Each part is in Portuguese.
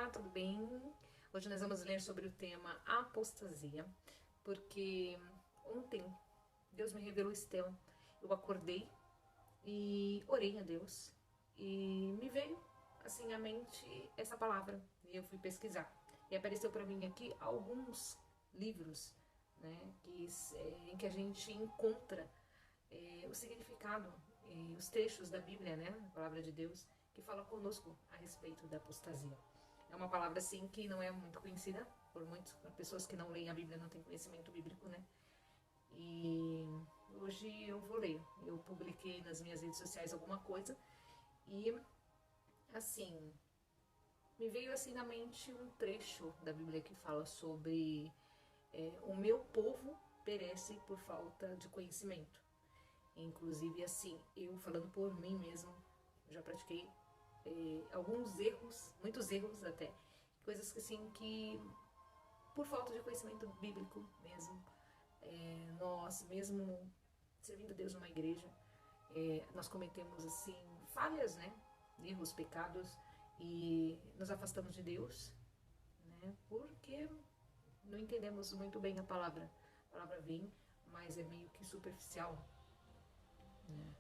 Olá, tudo bem? Hoje nós vamos ler sobre o tema apostasia, porque ontem Deus me revelou esse tema. Eu acordei e orei a Deus e me veio assim à mente essa palavra e eu fui pesquisar. E apareceu para mim aqui alguns livros, né, em que a gente encontra o significado e os trechos da Bíblia, né, a palavra de Deus, que fala conosco a respeito da apostasia. É uma palavra assim que não é muito conhecida por pessoas que não leem a Bíblia, não têm conhecimento bíblico, né? E hoje eu vou ler. Eu publiquei nas minhas redes sociais alguma coisa e assim me veio assim na mente um trecho da Bíblia que fala sobre o meu povo perece por falta de conhecimento. Inclusive, assim, eu falando por mim mesmo, já pratiquei alguns erros, muitos erros até, coisas que assim, que por falta de conhecimento bíblico mesmo, nós mesmo servindo a Deus numa igreja, nós cometemos assim falhas, né, erros, pecados e nos afastamos de Deus, né, porque não entendemos muito bem a palavra. A palavra vem, mas é meio que superficial, né?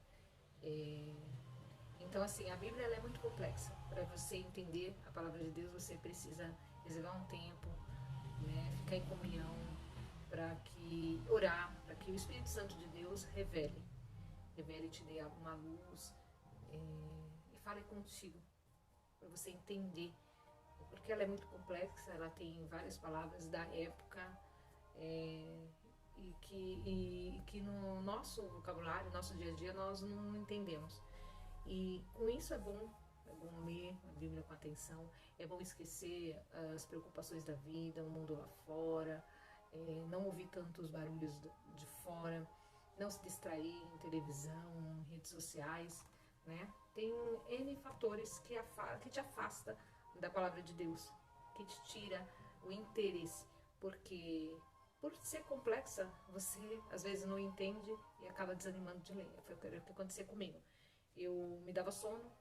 É, Então, assim, a Bíblia ela é muito complexa. Para você entender a palavra de Deus, você precisa reservar um tempo, né, ficar em comunhão, para que orar, para que o Espírito Santo de Deus revele, te dê uma luz e fale contigo, para você entender. Porque ela é muito complexa, ela tem várias palavras da época é, e que no nosso vocabulário, no nosso dia a dia, nós não entendemos. E com isso é bom ler a Bíblia com atenção, é bom esquecer as preocupações da vida, o mundo lá fora, não ouvir tantos barulhos de fora, não se distrair em televisão, em redes sociais, né? Tem N fatores que te afasta da palavra de Deus, que te tira o interesse, porque por ser complexa, você às vezes não entende e acaba desanimando de ler. Foi o que aconteceu comigo. Eu me dava sono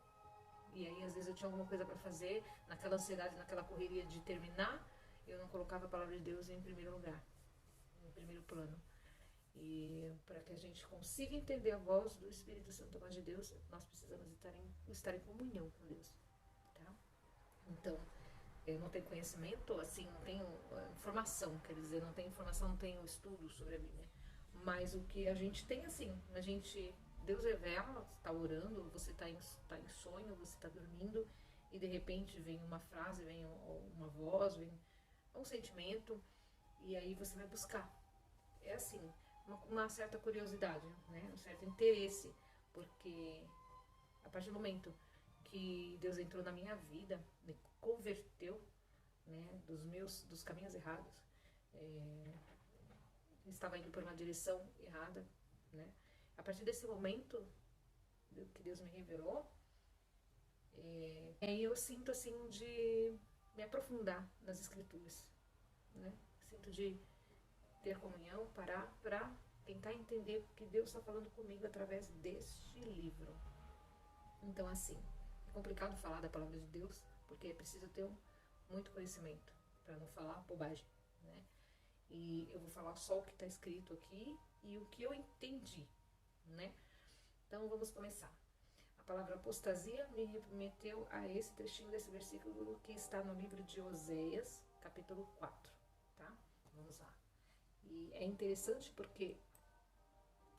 e aí às vezes eu tinha alguma coisa para fazer, naquela ansiedade, naquela correria de terminar, eu não colocava a palavra de Deus em primeiro lugar, em primeiro plano. E para que a gente consiga entender a voz do Espírito Santo, a voz de Deus, nós precisamos estar em comunhão com Deus, tá? Então, eu não tenho conhecimento, assim, não tenho informação, quer dizer, não tenho informação, não tenho estudo sobre a Bíblia. Mas o que a gente tem, assim, Deus revela, você está orando, você tá em sonho, você está dormindo, e de repente vem uma frase, vem uma voz, vem um sentimento, e aí você vai buscar. É assim, uma certa curiosidade, né? Um certo interesse, porque a partir do momento que Deus entrou na minha vida, me converteu, né, dos caminhos errados, estava indo por uma direção errada, né? A partir desse momento que Deus me revelou, aí eu sinto assim de me aprofundar nas escrituras, né? Sinto de ter comunhão, parar para tentar entender o que Deus está falando comigo através deste livro. Então, assim, é complicado falar da palavra de Deus, porque é preciso ter muito conhecimento para não falar bobagem, né? E eu vou falar só o que está escrito aqui e o que eu entendi, né? Então, vamos começar. A palavra apostasia me remeteu a esse trechinho desse versículo que está no livro de Oséias, capítulo 4, tá? Vamos lá. E é interessante porque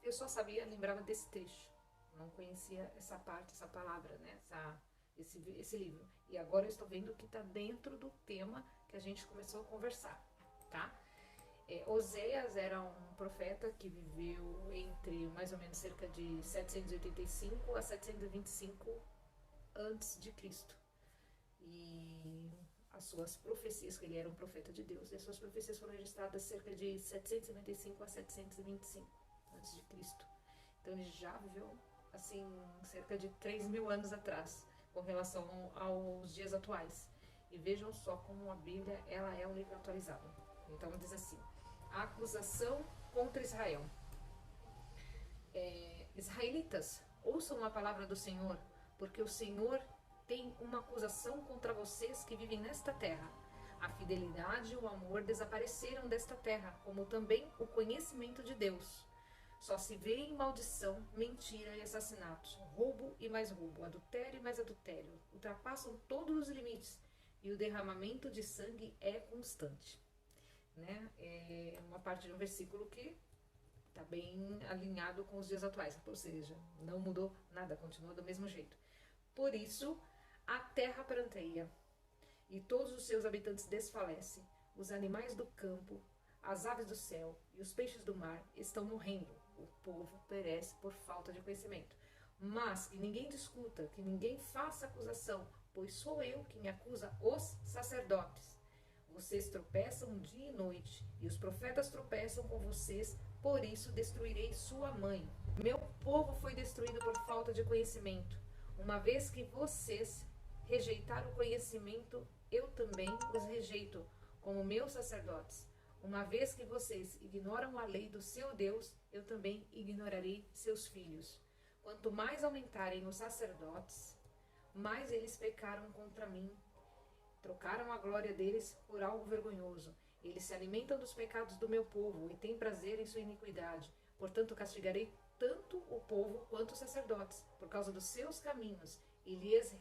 eu só lembrava desse trecho, não conhecia essa parte, essa palavra, né? Esse livro. E agora eu estou vendo que está dentro do tema que a gente começou a conversar, tá? Oséias era um profeta que viveu entre mais ou menos cerca de 785 a 725 antes de Cristo. E as suas profecias, que ele era um profeta de Deus, e as suas profecias foram registradas cerca de 795 a 725 antes de Cristo. Então ele já viveu assim cerca de 3.000 anos atrás, com relação aos dias atuais. E vejam só como a Bíblia ela é um livro atualizado. Então diz assim: a acusação contra Israel. Israelitas, ouçam a palavra do Senhor, porque o Senhor tem uma acusação contra vocês que vivem nesta terra. A fidelidade e o amor desapareceram desta terra, como também o conhecimento de Deus. Só se vê em maldição, mentira e assassinatos, roubo e mais roubo, adultério e mais adultério. Ultrapassam todos os limites e o derramamento de sangue é constante. Né? É uma parte de um versículo que está bem alinhado com os dias atuais, ou seja, não mudou nada, continua do mesmo jeito. Por isso, a terra pranteia e todos os seus habitantes desfalecem. Os animais do campo, as aves do céu e os peixes do mar estão morrendo. O povo perece por falta de conhecimento. Mas que ninguém discuta, que ninguém faça acusação, pois sou eu quem acusa os sacerdotes. Vocês tropeçam dia e noite, e os profetas tropeçam com vocês, por isso destruirei sua mãe. Meu povo foi destruído por falta de conhecimento. Uma vez que vocês rejeitaram o conhecimento, eu também os rejeito como meus sacerdotes. Uma vez que vocês ignoram a lei do seu Deus, eu também ignorarei seus filhos. Quanto mais aumentarem os sacerdotes, mais eles pecaram contra mim. Trocaram a glória deles por algo vergonhoso. Eles se alimentam dos pecados do meu povo e têm prazer em sua iniquidade. Portanto, castigarei tanto o povo quanto os sacerdotes, por causa dos seus caminhos, e lhes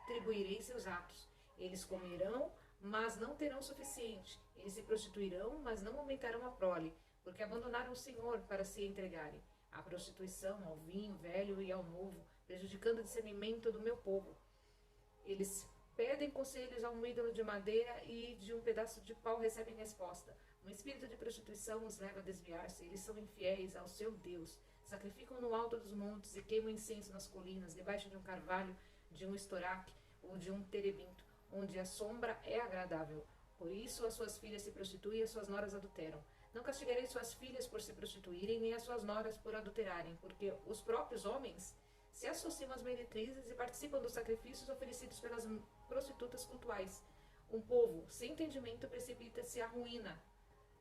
retribuirei seus atos. Eles comerão, mas não terão suficiente. Eles se prostituirão, mas não aumentarão a prole, porque abandonaram o Senhor para se entregarem à prostituição, ao vinho velho e ao novo, prejudicando o discernimento do meu povo. Eles pedem conselhos a um ídolo de madeira e de um pedaço de pau recebem resposta. Um espírito de prostituição os leva a desviar-se. Eles são infiéis ao seu Deus. Sacrificam no alto dos montes e queimam incenso nas colinas, debaixo de um carvalho, de um estoraque ou de um terebinto, onde a sombra é agradável. Por isso as suas filhas se prostituem e as suas noras adulteram. Não castigarei suas filhas por se prostituírem, nem as suas noras por adulterarem, porque os próprios homens se associam às meretrizes e participam dos sacrifícios oferecidos pelas prostitutas cultuais. Um povo sem entendimento precipita-se à ruína.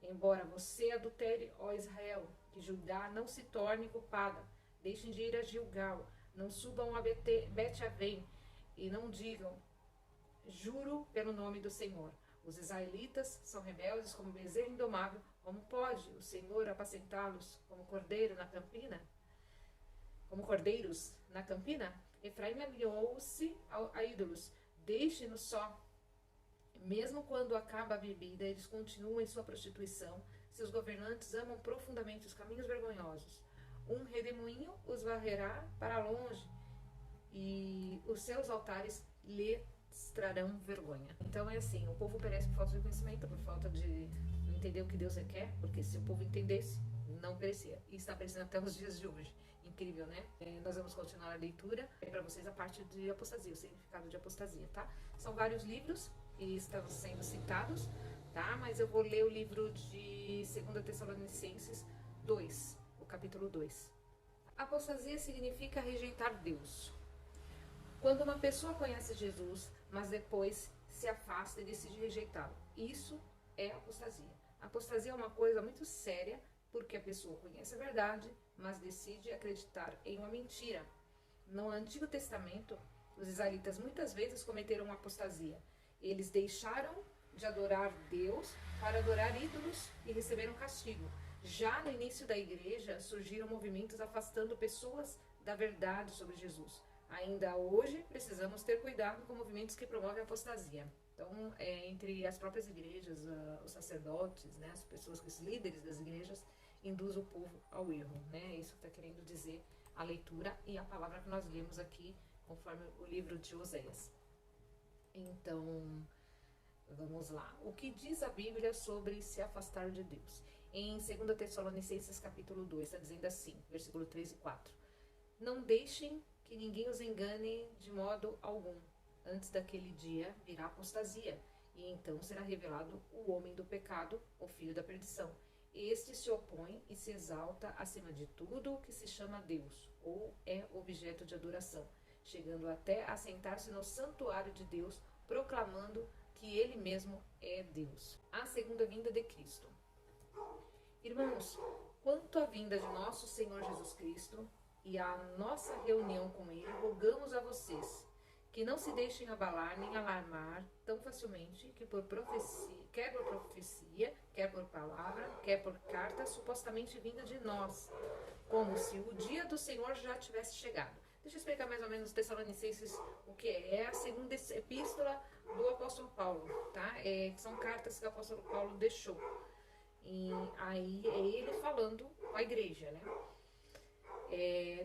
Embora você adultere, ó Israel, que Judá não se torne culpada. Deixem de ir a Gilgal, não subam a Bet-Avém e não digam, juro pelo nome do Senhor. Os israelitas são rebeldes como bezerro indomável. Como pode o Senhor apacentá-los como cordeiro na campina? Como cordeiros na campina? Efraim aliou-se a ídolos. Deixe-nos só. Mesmo quando acaba a bebida, eles continuam em sua prostituição. Seus governantes amam profundamente os caminhos vergonhosos. Um redemoinho os varrerá para longe, e os seus altares lhes trarão vergonha. Então é assim, o povo perece por falta de conhecimento, por falta de entender o que Deus requer, porque se o povo entendesse, não perecia. E está perecendo até os dias de hoje. Incrível, né? Nós vamos continuar a leitura para vocês a parte de apostasia, o significado de apostasia, tá? São vários livros e estão sendo citados, tá? Mas eu vou ler o livro de 2 Tessalonicenses 2, o capítulo 2. Apostasia significa rejeitar Deus. Quando uma pessoa conhece Jesus, mas depois se afasta e decide rejeitá-lo. Isso é apostasia. A apostasia é uma coisa muito séria, porque a pessoa conhece a verdade, mas decide acreditar em uma mentira. No Antigo Testamento, os israelitas muitas vezes cometeram apostasia. Eles deixaram de adorar Deus para adorar ídolos e receberam castigo. Já no início da igreja, surgiram movimentos afastando pessoas da verdade sobre Jesus. Ainda hoje, precisamos ter cuidado com movimentos que promovem a apostasia. Então, entre as próprias igrejas, os sacerdotes, né, as pessoas, os líderes das igrejas, induzem o povo ao erro. Né? Isso está querendo dizer a leitura e a palavra que nós lemos aqui, conforme o livro de Oséias. Então, vamos lá. O que diz a Bíblia sobre se afastar de Deus? Em 2 Tessalonicenses capítulo 2, está dizendo assim, versículo 3 e 4. Não deixem que ninguém os engane de modo algum. Antes daquele dia virá apostasia, e então será revelado o homem do pecado, o filho da perdição. Este se opõe e se exalta acima de tudo o que se chama Deus, ou é objeto de adoração, chegando até a sentar-se no santuário de Deus, proclamando que ele mesmo é Deus. A segunda vinda de Cristo. Irmãos, quanto à vinda de nosso Senhor Jesus Cristo e à nossa reunião com ele, rogamos a vocês que não se deixem abalar nem alarmar tão facilmente que quer por profecia, quer por palavra, quer por carta supostamente vinda de nós, como se o dia do Senhor já tivesse chegado. Deixa eu explicar mais ou menos os Tessalonicenses o que é a segunda epístola do apóstolo Paulo, tá? São cartas que o apóstolo Paulo deixou. E aí é ele falando com a igreja, né?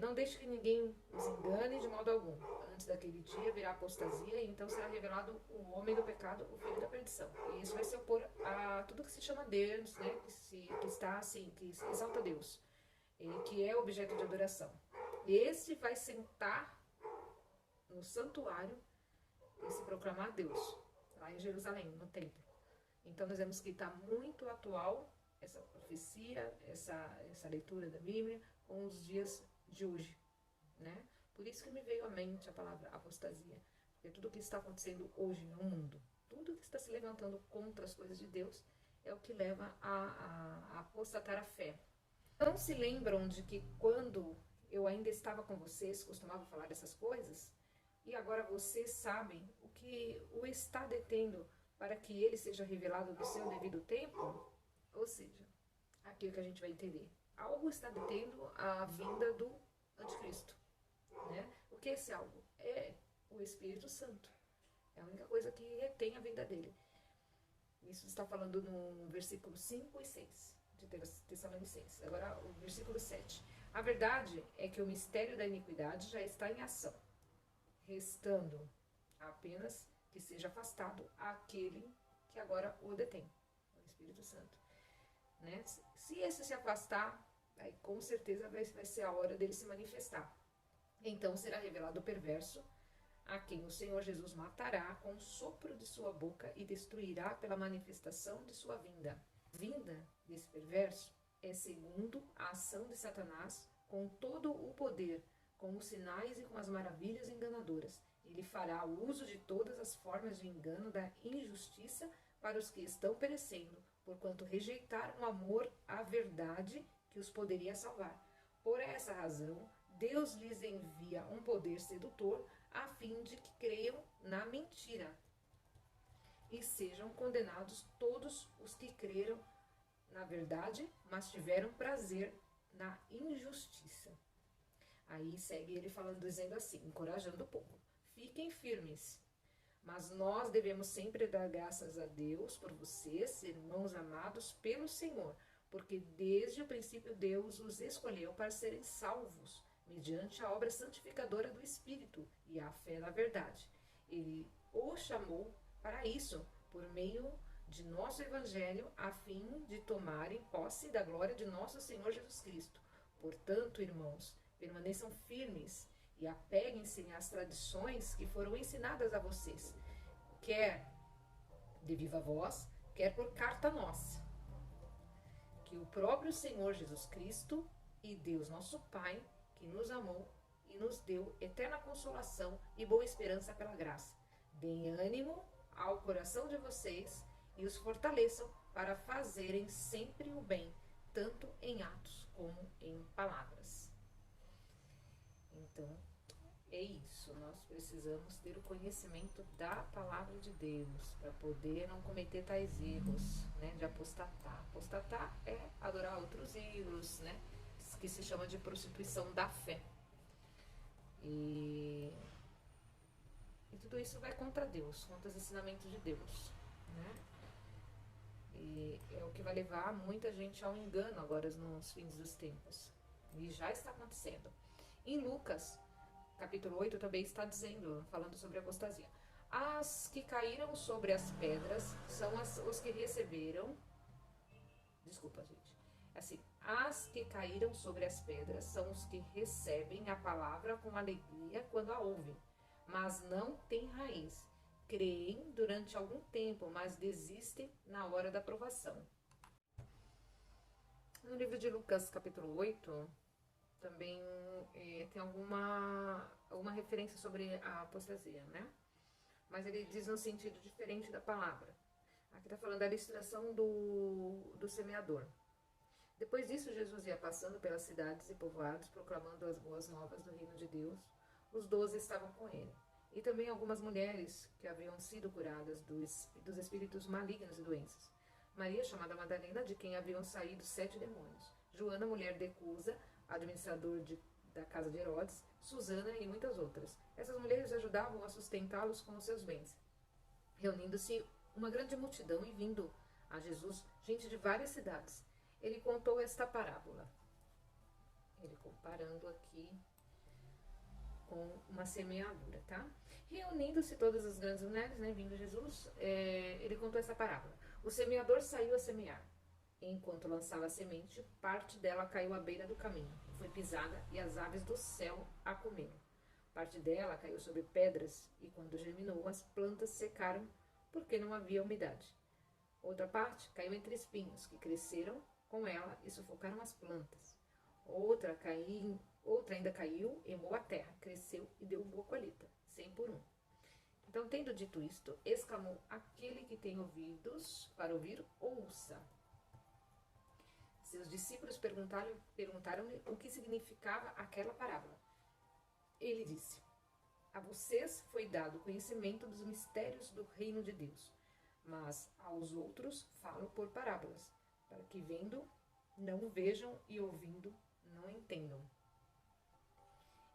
Não deixe que ninguém os engane de modo algum. Antes daquele dia virá apostasia, e então será revelado o homem do pecado, o filho da perdição. E isso vai se opor a tudo que se chama Deus, né? Que está assim, que exalta Deus, que é objeto de adoração. Esse vai sentar no santuário e se proclamar Deus, lá em Jerusalém, no templo. Então nós vemos que está muito atual essa profecia, essa leitura da Bíblia com os dias de hoje, né? Por isso que me veio à mente a palavra apostasia, porque tudo o que está acontecendo hoje no mundo, tudo que está se levantando contra as coisas de Deus, é o que leva a apostatar a fé. Não se lembram de que quando eu ainda estava com vocês, costumava falar dessas coisas, e agora vocês sabem o que o está detendo para que ele seja revelado no seu devido tempo? Ou seja, aqui é o que a gente vai entender. Algo está detendo a vinda do anticristo, né? O que é esse algo? É o Espírito Santo. É a única coisa que retém a vinda dele. Isso está falando no versículo 5 e 6 de Tessalonicenses. Agora o versículo 7. A verdade é que o mistério da iniquidade já está em ação, restando apenas que seja afastado aquele que agora o detém, o Espírito Santo. Né? Se esse se afastar, aí com certeza vai ser a hora dele se manifestar. Então será revelado o perverso, a quem o Senhor Jesus matará com o sopro de sua boca e destruirá pela manifestação de sua vinda. Vinda desse perverso é segundo a ação de Satanás, com todo o poder, com os sinais e com as maravilhas enganadoras. Ele fará uso de todas as formas de engano da injustiça para os que estão perecendo, porquanto rejeitaram o amor à verdade que os poderia salvar. Por essa razão, Deus lhes envia um poder sedutor a fim de que creiam na mentira e sejam condenados todos os que creram na verdade, mas tiveram prazer na injustiça. Aí segue ele falando, dizendo assim, encorajando o povo: fiquem firmes, mas nós devemos sempre dar graças a Deus por vocês, irmãos amados pelo Senhor, porque desde o princípio Deus os escolheu para serem salvos, mediante a obra santificadora do Espírito e a fé na verdade. Ele os chamou para isso, por meio de nosso Evangelho, a fim de tomarem posse da glória de nosso Senhor Jesus Cristo. Portanto, irmãos, permaneçam firmes e apeguem-se às tradições que foram ensinadas a vocês, quer de viva voz, quer por carta nossa. Que o próprio Senhor Jesus Cristo e Deus nosso Pai, que nos amou e nos deu eterna consolação e boa esperança pela graça, deem ânimo ao coração de vocês e os fortaleçam para fazerem sempre o bem, tanto em atos como em palavras. Então, é isso. Nós precisamos ter o conhecimento da palavra de Deus para poder não cometer tais erros, né, de apostatar. Apostatar é adorar outros ídolos, né, que se chama de prostituição da fé. E tudo isso vai contra Deus, contra os ensinamentos de Deus, né? E é o que vai levar muita gente ao engano agora nos fins dos tempos. E já está acontecendo. Em Lucas, capítulo 8, também está dizendo, falando sobre a apostasia. As que caíram sobre as pedras são os que receberam... Desculpa, gente. Assim, as que caíram sobre as pedras são os que recebem a palavra com alegria quando a ouvem, mas não têm raiz. Creem durante algum tempo, mas desistem na hora da provação. No livro de Lucas, capítulo 8, também tem alguma referência sobre a apostasia, né? Mas ele diz no sentido diferente da palavra. Aqui está falando da ilustração do semeador. Depois disso, Jesus ia passando pelas cidades e povoados, proclamando as boas novas do reino de Deus. Os 12 estavam com ele. e também algumas mulheres que haviam sido curadas dos espíritos malignos e doenças. Maria, chamada Madalena, de quem haviam saído 7 demônios. Joana, mulher de Cusa, administrador da casa de Herodes, Susana e muitas outras. Essas mulheres ajudavam a sustentá-los com os seus bens. Reunindo-se uma grande multidão e vindo a Jesus gente de várias cidades, ele contou esta parábola. Ele comparando aqui com uma semeadura, tá? Reunindo-se todas as grandes mulheres, né, vindo Jesus, ele contou essa parábola. O semeador saiu a semear. Enquanto lançava a semente, parte dela caiu à beira do caminho, foi pisada e as aves do céu a comeram. Parte dela caiu sobre pedras e, quando germinou, as plantas secaram porque não havia umidade. Outra parte caiu entre espinhos, que cresceram com ela e sufocaram as plantas. Outra ainda caiu, emou a terra, cresceu e deu boa colheita, 100 por 1. Então, tendo dito isto, exclamou: aquele que tem ouvidos para ouvir, ouça. Seus discípulos perguntaram-lhe o que significava aquela parábola. Ele disse: a vocês foi dado o conhecimento dos mistérios do reino de Deus, mas aos outros falo por parábolas, para que vendo não vejam e ouvindo não entendam.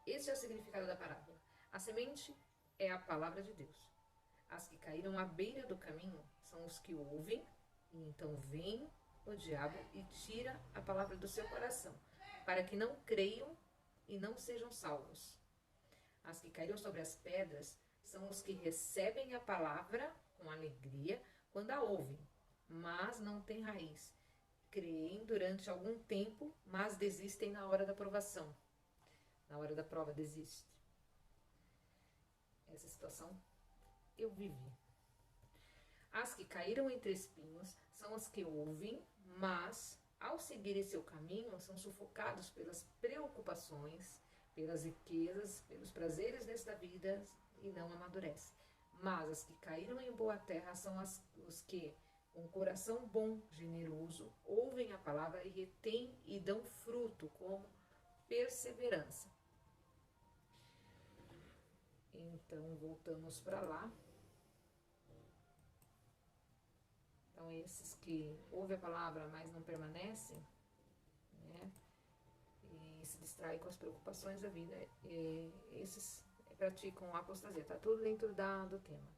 Este é o significado da parábola. A semente é a palavra de Deus. As que caíram à beira do caminho são os que ouvem, e então vem o diabo e tira a palavra do seu coração, para que não creiam e não sejam salvos. As que caíram sobre as pedras são os que recebem a palavra com alegria quando a ouvem, mas não têm raiz. Creem durante algum tempo, mas desistem na hora da provação. Na hora da prova, desiste. Essa situação eu vivi. As que caíram entre espinhos são as que ouvem, mas, ao seguirem seu caminho, são sufocados pelas preocupações, pelas riquezas, pelos prazeres desta vida e não amadurecem. Mas as que caíram em boa terra são os que, com coração bom, generoso, ouvem a palavra e retêm e dão fruto, como perseverança. Então, voltamos para lá. Então, esses que ouvem a palavra, mas não permanecem, né, e se distraem com as preocupações da vida, esses praticam a apostasia. Está tudo dentro do tema.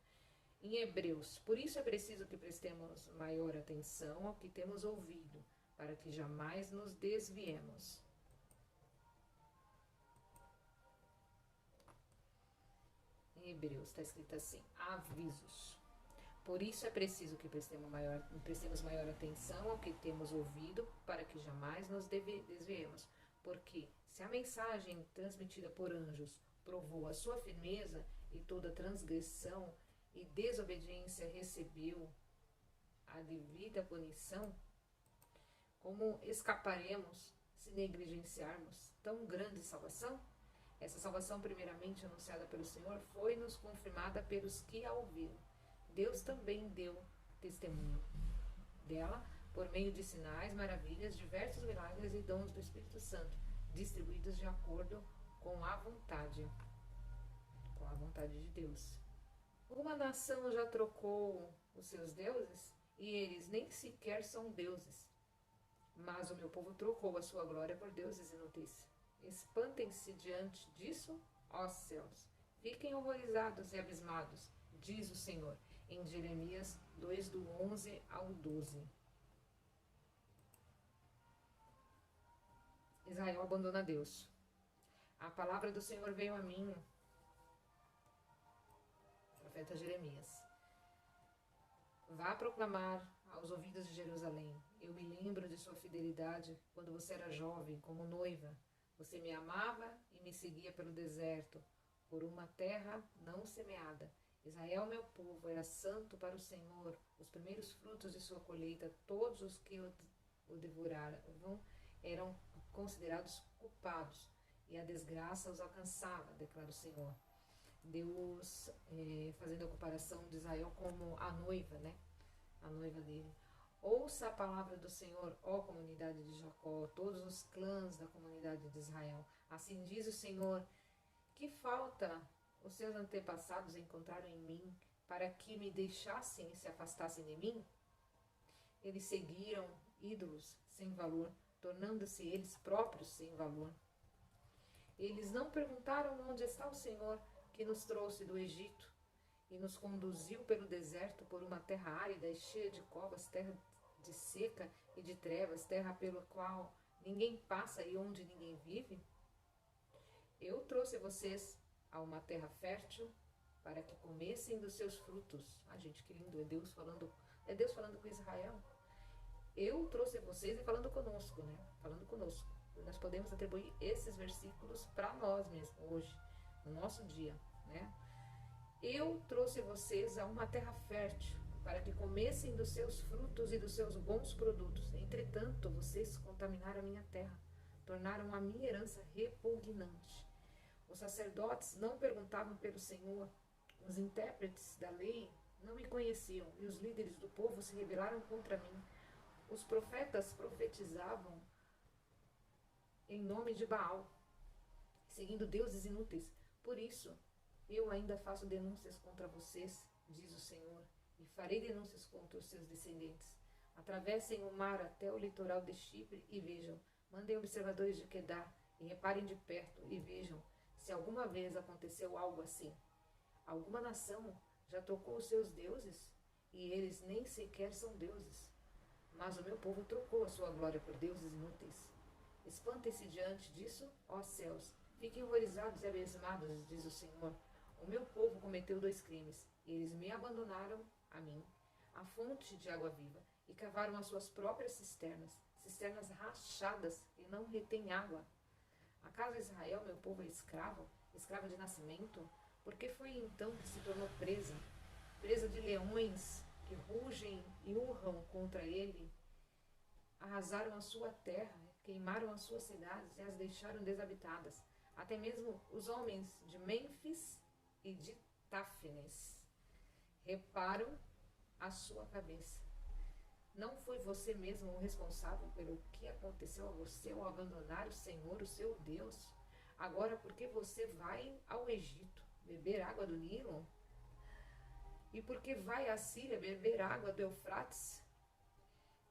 Em Hebreus, por isso é preciso que prestemos maior atenção ao que temos ouvido, para que jamais nos desviemos. Em Hebreus está escrito assim: avisos. Por isso é preciso que prestemos maior atenção ao que temos ouvido, para que jamais nos desviemos. Porque se a mensagem transmitida por anjos provou a sua firmeza, e toda transgressão e desobediência recebeu a devida punição, como escaparemos se negligenciarmos tão grande salvação? Essa salvação, primeiramente anunciada pelo Senhor, foi-nos confirmada pelos que a ouviram. Deus também deu testemunho dela por meio de sinais, maravilhas, diversos milagres e dons do Espírito Santo, distribuídos de acordo com a vontade de Deus. Uma nação já trocou os seus deuses e eles nem sequer são deuses. Mas o meu povo trocou a sua glória por deuses inúteis. Espantem-se diante disso, ó céus. Fiquem horrorizados e abismados, diz o Senhor, em Jeremias 2, do 11 ao 12. Israel abandona Deus. A palavra do Senhor veio a mim, profeta Jeremias. Vá proclamar aos ouvidos de Jerusalém: eu me lembro de sua fidelidade quando você era jovem, como noiva. Você me amava e me seguia pelo deserto, por uma terra não semeada. Israel, meu povo, era santo para o Senhor. Os primeiros frutos de sua colheita, todos os que o devoravam, eram considerados culpados, e a desgraça os alcançava, declara o Senhor. Deus fazendo a comparação de Israel como a noiva, né? A noiva dele. Ouça a palavra do Senhor, ó comunidade de Jacó, todos os clãs da comunidade de Israel. Assim diz o Senhor: que falta os seus antepassados encontraram em mim para que me deixassem e se afastassem de mim? Eles seguiram ídolos sem valor, tornando-se eles próprios sem valor. Eles não perguntaram onde está o Senhor que nos trouxe do Egito e nos conduziu pelo deserto por uma terra árida e cheia de covas, terra de seca e de trevas, terra pelo qual ninguém passa e onde ninguém vive? Eu trouxe vocês a uma terra fértil para que comessem dos seus frutos. Ah, gente, que lindo, é Deus falando com Israel. Eu trouxe vocês e falando conosco, né? Falando conosco. Nós podemos atribuir esses versículos para nós mesmos, hoje, no nosso dia, né? Eu trouxe vocês a uma terra fértil, para que comessem dos seus frutos e dos seus bons produtos. Entretanto, vocês contaminaram a minha terra, tornaram a minha herança repugnante. Os sacerdotes não perguntavam pelo Senhor, os intérpretes da lei não me conheciam, e os líderes do povo se rebelaram contra mim. Os profetas profetizavam em nome de Baal, seguindo deuses inúteis. Por isso, eu ainda faço denúncias contra vocês, diz o Senhor, e farei denúncias contra os seus descendentes. Atravessem o mar até o litoral de Chipre e vejam. Mandem observadores de Quedar e reparem de perto e vejam se alguma vez aconteceu algo assim. Alguma nação já trocou os seus deuses e eles nem sequer são deuses. Mas o meu povo trocou a sua glória por deuses inúteis. Espantem-se diante disso, ó céus. Fiquem horrorizados e abismados, diz o Senhor. O meu povo cometeu 2 crimes. Eles me abandonaram, a mim, a fonte de água viva, e cavaram as suas próprias cisternas, cisternas rachadas e não retêm água. Acaso Israel, meu povo, é escravo, escravo de nascimento? Porque foi então que se tornou presa, presa de leões que rugem e urram contra ele. Arrasaram a sua terra, queimaram as suas cidades e as deixaram desabitadas. Até mesmo os homens de Mênfis e de Táfnis reparam a sua cabeça. Não foi você mesmo o responsável pelo que aconteceu a você ao abandonar o Senhor, o seu Deus? Agora, por que você vai ao Egito beber água do Nilo? E por que vai à Síria beber água do Eufrates?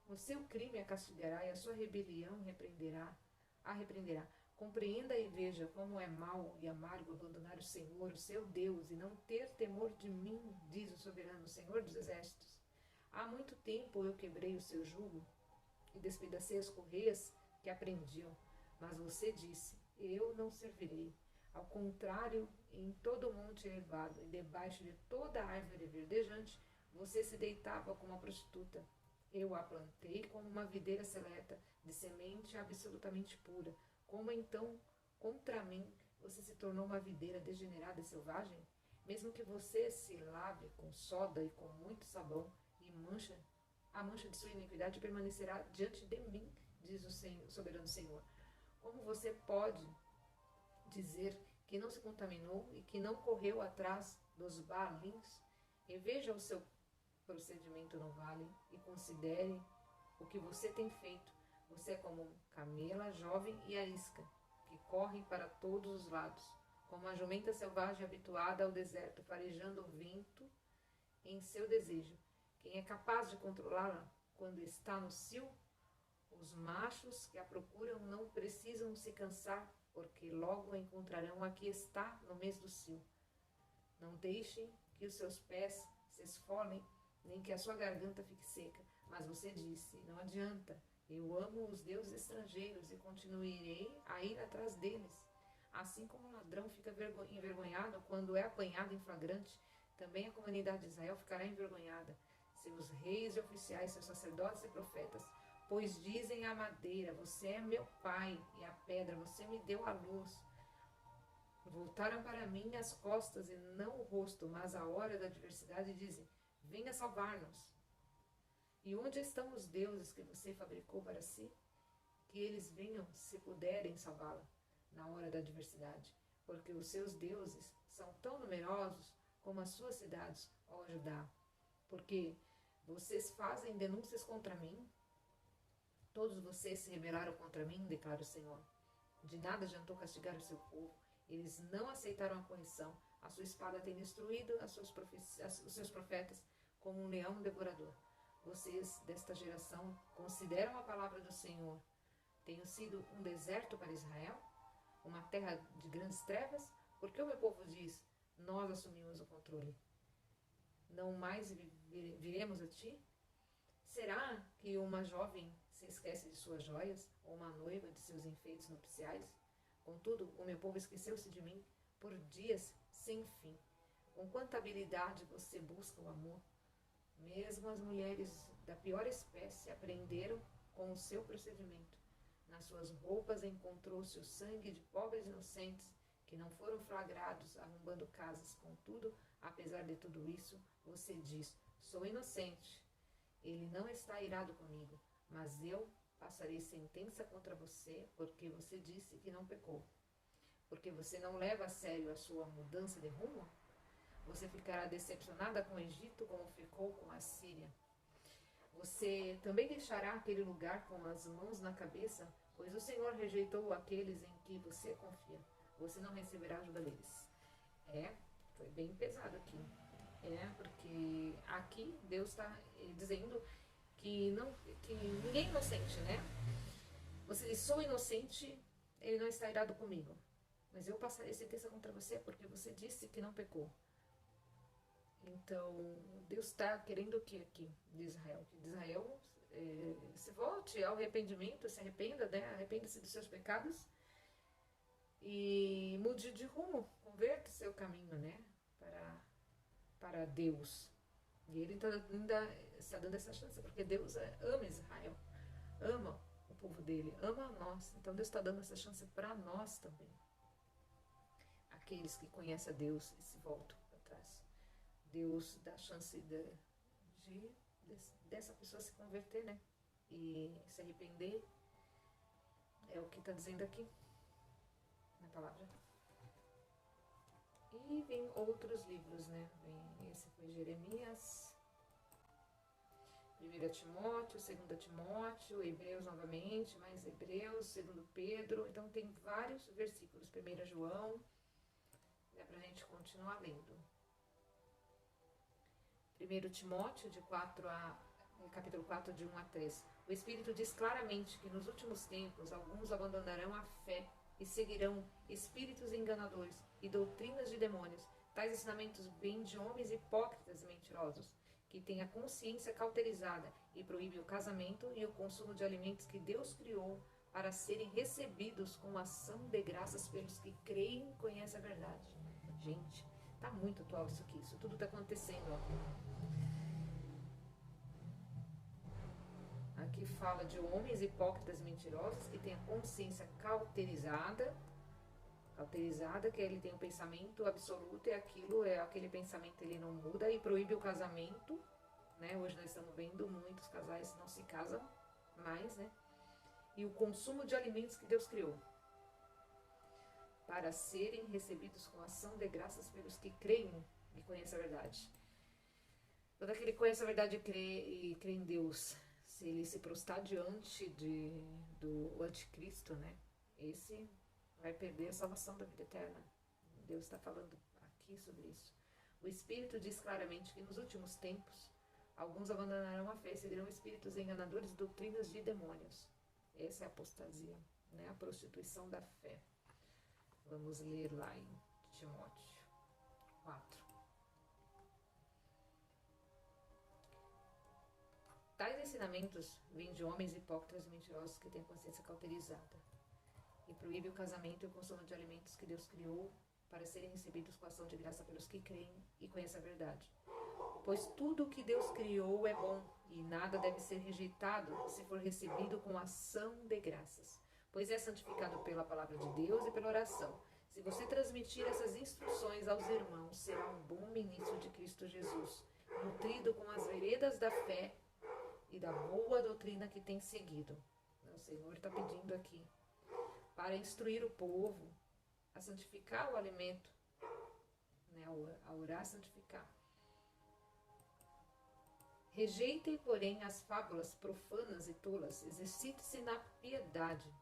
O seu crime a castigará e a sua rebelião repreenderá. Compreenda e veja como é mau e amargo abandonar o Senhor, o seu Deus, e não ter temor de mim, diz o soberano Senhor dos Exércitos. Há muito tempo eu quebrei o seu jugo e despedacei as correias que aprendiam, mas você disse, eu não servirei. Ao contrário, em todo monte elevado e debaixo de toda árvore verdejante, você se deitava como uma prostituta. Eu a plantei como uma videira seleta, de semente absolutamente pura. Como então, contra mim, você se tornou uma videira degenerada e selvagem? Mesmo que você se lave com soda e com muito sabão, e a mancha de sua iniquidade permanecerá diante de mim, diz o soberano Senhor. Como você pode dizer que não se contaminou e que não correu atrás dos Baalins? Reveja o seu procedimento no vale e considere o que você tem feito. Você é como camela jovem e arisca, que corre para todos os lados, como uma jumenta selvagem habituada ao deserto, farejando o vento em seu desejo. Quem é capaz de controlá-la quando está no cio? Os machos que a procuram não precisam se cansar, porque logo a encontrarão. Aqui está no mês do cio. Não deixem que os seus pés se esfolem, nem que a sua garganta fique seca. Mas você disse, não adianta, eu amo os deuses estrangeiros e continuarei a ir atrás deles. Assim como o ladrão fica envergonhado quando é apanhado em flagrante, também a comunidade de Israel ficará envergonhada. Seus reis e oficiais, seus sacerdotes e profetas, pois dizem à madeira, você é meu pai, e à pedra, você me deu a luz. Voltaram para mim as costas e não o rosto, mas a hora da adversidade dizem, venha salvar-nos. E onde estão os deuses que você fabricou para si? Que eles venham, se puderem, salvá-la na hora da adversidade, porque os seus deuses são tão numerosos como as suas cidades, ó Judá. Porque vocês fazem denúncias contra mim? Todos vocês se rebelaram contra mim, declara o Senhor. De nada adiantou castigar o seu povo. Eles não aceitaram a correção. A sua espada tem destruído os seus profetas como um leão devorador. Vocês, desta geração, consideram a palavra do Senhor. Tenho sido um deserto para Israel? Uma terra de grandes trevas? Porque o meu povo diz, nós assumimos o controle. Não mais viremos a ti? Será que uma jovem se esquece de suas joias, ou uma noiva de seus enfeites nupciais? Contudo, o meu povo esqueceu-se de mim por dias sem fim. Com quanta habilidade você busca o amor? Mesmo as mulheres da pior espécie aprenderam com o seu procedimento. Nas suas roupas encontrou-se o sangue de pobres inocentes que não foram flagrados arrombando casas. Contudo, apesar de tudo isso, você diz, sou inocente. Ele não está irado comigo, mas eu passarei sentença contra você, porque você disse que não pecou. Porque você não leva a sério a sua mudança de rumo? Você ficará decepcionada com o Egito como ficou com a Síria. Você também deixará aquele lugar com as mãos na cabeça, pois o Senhor rejeitou aqueles em que você confia. Você não receberá ajuda deles. Foi bem pesado aqui. Porque aqui Deus está dizendo que ninguém é inocente, né? Você diz, sou inocente, ele não está irado comigo. Mas eu passarei sentença contra você porque você disse que não pecou. Então, Deus está querendo o que aqui de Israel? Que de Israel se volte ao arrependimento, se arrependa, né? Arrependa-se dos seus pecados e mude de rumo, converta seu caminho, né? Para Deus. E ele ainda está dando essa chance, porque Deus ama Israel, ama o povo dele, ama nós. Então Deus está dando essa chance para nós também. Aqueles que conhecem a Deus e se voltam para trás. Deus dá a chance dessa pessoa se converter, né? E se arrepender. É o que está dizendo aqui na palavra. E vem outros livros, né? Esse foi Jeremias, 1 Timóteo, 2 Timóteo, Hebreus novamente, mais Hebreus, 2 Pedro. Então tem vários versículos. 1 João, dá pra gente continuar lendo. 1 Timóteo, capítulo 4, de 1 a 3. O Espírito diz claramente que nos últimos tempos alguns abandonarão a fé e seguirão espíritos enganadores e doutrinas de demônios. Tais ensinamentos vêm de homens hipócritas e mentirosos, que têm a consciência cauterizada e proíbem o casamento e o consumo de alimentos que Deus criou para serem recebidos com ação de graças pelos que creem e conhecem a verdade. Gente, tá muito atual isso aqui. Isso tudo tá acontecendo, ó. Aqui fala de homens hipócritas e mentirosos que têm a consciência cauterizada, que ele tem um pensamento absoluto, aquele pensamento ele não muda, e proíbe o casamento, né? Hoje nós estamos vendo muitos casais não se casam mais, né? E o consumo de alimentos que Deus criou para serem recebidos com ação de graças pelos que creem e conhecem a verdade. Todo aquele que conhece a verdade e crê em Deus, se ele se prostrar diante do anticristo, né? Esse vai perder a salvação da vida eterna. Deus está falando aqui sobre isso. O Espírito diz claramente que nos últimos tempos alguns abandonarão a fé e seguirão espíritos enganadores e doutrinas de demônios. Essa é a apostasia, né? A prostituição da fé. Vamos ler lá em Timóteo 4. Tais ensinamentos vêm de homens hipócritas e mentirosos que têm a consciência cauterizada e proíbe o casamento e o consumo de alimentos que Deus criou para serem recebidos com ação de graça pelos que creem e conhecem a verdade. Pois tudo o que Deus criou é bom e nada deve ser rejeitado se for recebido com ação de graças, pois é santificado pela palavra de Deus e pela oração. Se você transmitir essas instruções aos irmãos, será um bom ministro de Cristo Jesus, nutrido com as veredas da fé e da boa doutrina que tem seguido. O Senhor está pedindo aqui para instruir o povo a santificar o alimento, né? A orar, a santificar. Rejeitem, porém, as fábulas profanas e tolas, exercite-se na piedade.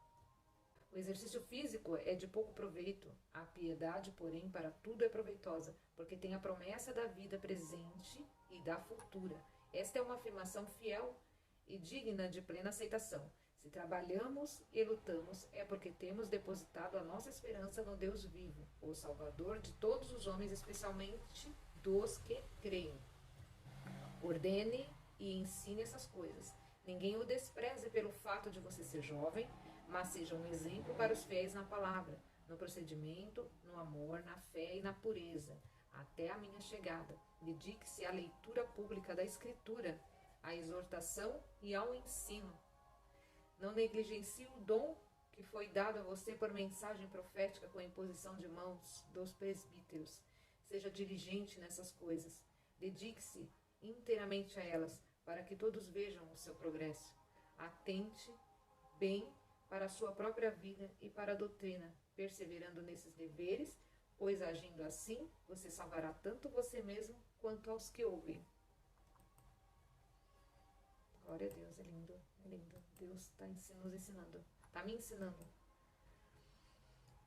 O exercício físico é de pouco proveito, a piedade, porém, para tudo é proveitosa, porque tem a promessa da vida presente e da futura. Esta é uma afirmação fiel e digna de plena aceitação. Se trabalhamos e lutamos, é porque temos depositado a nossa esperança no Deus vivo, o Salvador de todos os homens, especialmente dos que creem. Ordene e ensine essas coisas. Ninguém o despreze pelo fato de você ser jovem, mas seja um exemplo para os fiéis na palavra, no procedimento, no amor, na fé e na pureza, até a minha chegada. Dedique-se à leitura pública da Escritura, à exortação e ao ensino. Não negligencie o dom que foi dado a você por mensagem profética com a imposição de mãos dos presbíteros. Seja diligente nessas coisas. Dedique-se inteiramente a elas, para que todos vejam o seu progresso. Atente bem para a sua própria vida e para a doutrina, perseverando nesses deveres, pois agindo assim, você salvará tanto você mesmo quanto aos que ouvem. Glória a Deus, é lindo, é lindo. Deus está nos ensinando, está me ensinando.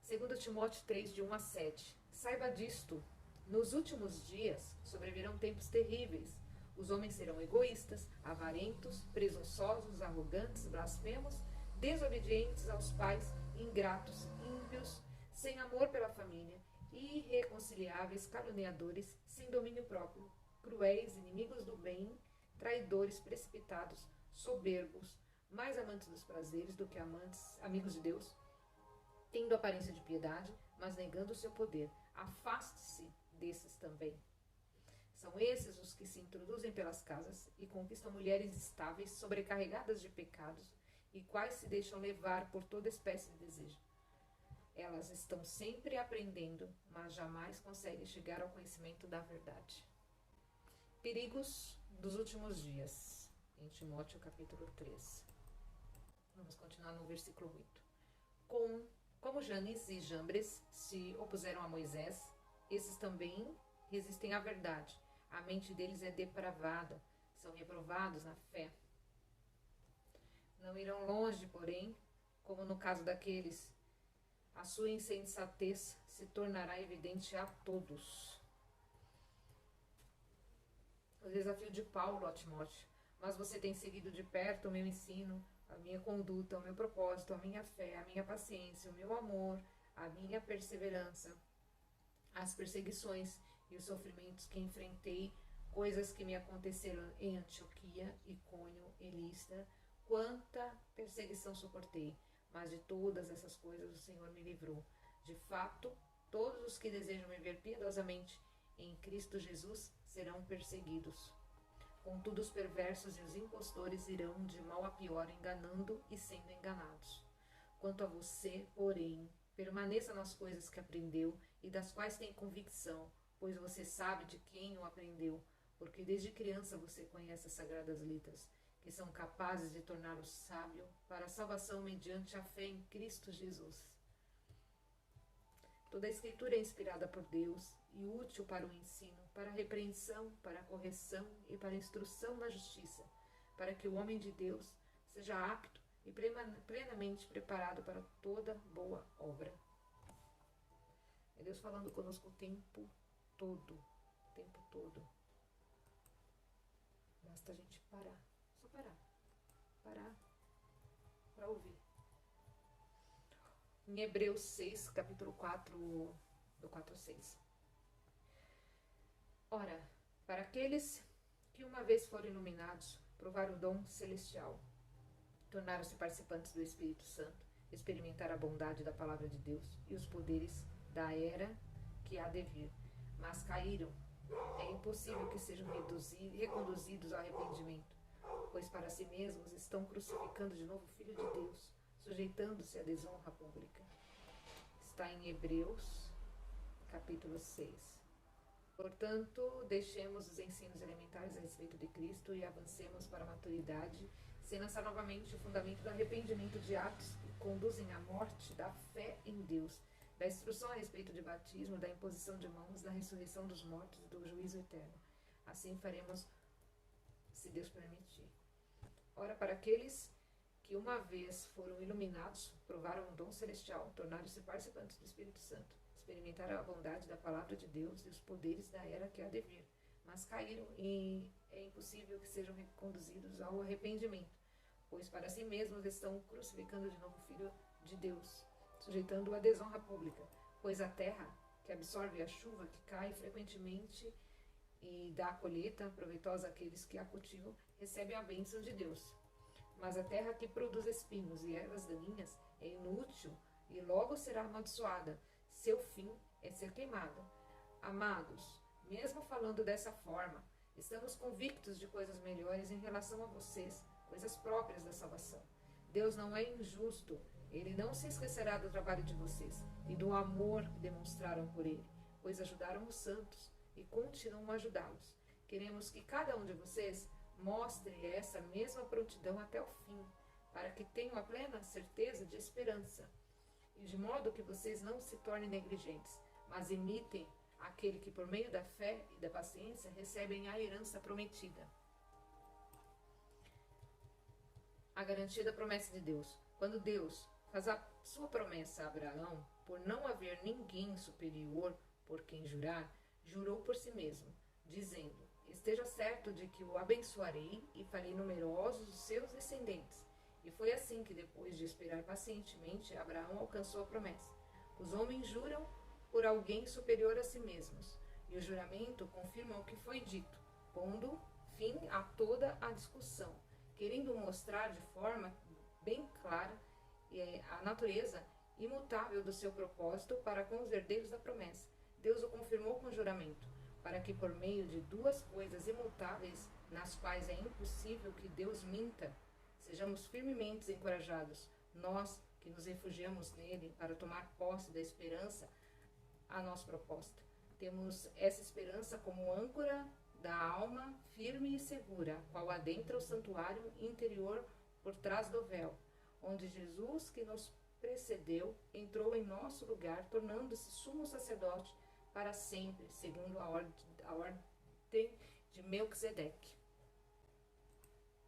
2 Timóteo 3, de 1 a 7. Saiba disto, nos últimos dias sobrevirão tempos terríveis. Os homens serão egoístas, avarentos, presunçosos, arrogantes, blasfemos, desobedientes aos pais, ingratos, ímpios, sem amor pela família, irreconciliáveis, caluniadores, sem domínio próprio, cruéis, inimigos do bem, traidores, precipitados, soberbos, mais amantes dos prazeres do que amigos de Deus, tendo aparência de piedade, mas negando o seu poder. Afaste-se desses também. São esses os que se introduzem pelas casas e conquistam mulheres estáveis, sobrecarregadas de pecados, e quais se deixam levar por toda espécie de desejo. Elas estão sempre aprendendo, mas jamais conseguem chegar ao conhecimento da verdade. Perigos dos últimos dias, em Timóteo capítulo 3. Vamos continuar no versículo 8. Como Janes e Jambres se opuseram a Moisés, esses também resistem à verdade. A mente deles é depravada, são reprovados na fé. Não irão longe, porém, como no caso daqueles, a sua insensatez se tornará evidente a todos. O desafio de Paulo a Timóteo. Mas você tem seguido de perto o meu ensino, a minha conduta, o meu propósito, a minha fé, a minha paciência, o meu amor, a minha perseverança, as perseguições e os sofrimentos que enfrentei, coisas que me aconteceram em Antioquia, Icônio e Listra. Quanta perseguição suportei, mas de todas essas coisas o Senhor me livrou. De fato, todos os que desejam viver piedosamente em Cristo Jesus serão perseguidos. Contudo, os perversos e os impostores irão de mal a pior, enganando e sendo enganados. Quanto a você, porém, permaneça nas coisas que aprendeu e das quais tem convicção, pois você sabe de quem o aprendeu, porque desde criança você conhece as sagradas letras, que são capazes de torná-lo sábio para a salvação mediante a fé em Cristo Jesus. Toda a Escritura é inspirada por Deus e útil para o ensino, para a repreensão, para a correção e para a instrução na justiça, para que o homem de Deus seja apto e plenamente preparado para toda boa obra. É Deus falando conosco o tempo todo, o tempo todo. Basta a gente parar, só parar para ouvir. Em Hebreus 6, capítulo 4, do 4 a 6. Ora, para aqueles que uma vez foram iluminados, provaram o dom celestial, tornaram-se participantes do Espírito Santo, experimentaram a bondade da palavra de Deus e os poderes da era que há de vir, mas caíram. É impossível que sejam reconduzidos ao arrependimento, pois para si mesmos estão crucificando de novo o Filho de Deus, sujeitando-se à desonra pública. Está em Hebreus, capítulo 6. Portanto, deixemos os ensinos elementares a respeito de Cristo e avancemos para a maturidade, sem lançar novamente o fundamento do arrependimento de atos que conduzem à morte, da fé em Deus, da instrução a respeito de batismo, da imposição de mãos, da ressurreição dos mortos e do juízo eterno. Assim faremos, se Deus permitir. Ora, para aqueles que uma vez foram iluminados, provaram o dom celestial, tornaram-se participantes do Espírito Santo, experimentaram a bondade da palavra de Deus e os poderes da era que há de vir, mas caíram e é impossível que sejam reconduzidos ao arrependimento, pois para si mesmos estão crucificando de novo o Filho de Deus, sujeitando-o à desonra pública, pois a terra, que absorve a chuva que cai frequentemente e dá a colheita proveitosa àqueles que a cultivam, recebe a bênção de Deus. Mas a terra que produz espinhos e ervas daninhas é inútil e logo será amaldiçoada. Seu fim é ser queimada. Amados, mesmo falando dessa forma, estamos convictos de coisas melhores em relação a vocês, coisas próprias da salvação. Deus não é injusto. Ele não se esquecerá do trabalho de vocês e do amor que demonstraram por ele, pois ajudaram os santos e continuam a ajudá-los. Queremos que cada um de vocês mostre essa mesma prontidão até o fim, para que tenham a plena certeza de esperança, e de modo que vocês não se tornem negligentes, mas imitem aquele que por meio da fé e da paciência recebem a herança prometida. A garantia da promessa de Deus. Quando Deus faz a sua promessa a Abraão, por não haver ninguém superior por quem jurar, jurou por si mesmo, dizendo: esteja certo de que o abençoarei e farei numerosos os seus descendentes. E foi assim que, depois de esperar pacientemente, Abraão alcançou a promessa. Os homens juram por alguém superior a si mesmos, e o juramento confirma o que foi dito, pondo fim a toda a discussão, querendo mostrar de forma bem clara a natureza imutável do seu propósito para com os herdeiros da promessa. Deus o confirmou com juramento, para que por meio de duas coisas imutáveis, nas quais é impossível que Deus minta, sejamos firmemente encorajados, nós que nos refugiamos nele para tomar posse da esperança a nossa proposta. Temos essa esperança como âncora da alma firme e segura, qual adentra o santuário interior por trás do véu, onde Jesus, que nos precedeu, entrou em nosso lugar, tornando-se sumo sacerdote para sempre, segundo a ordem de Melquisedeque.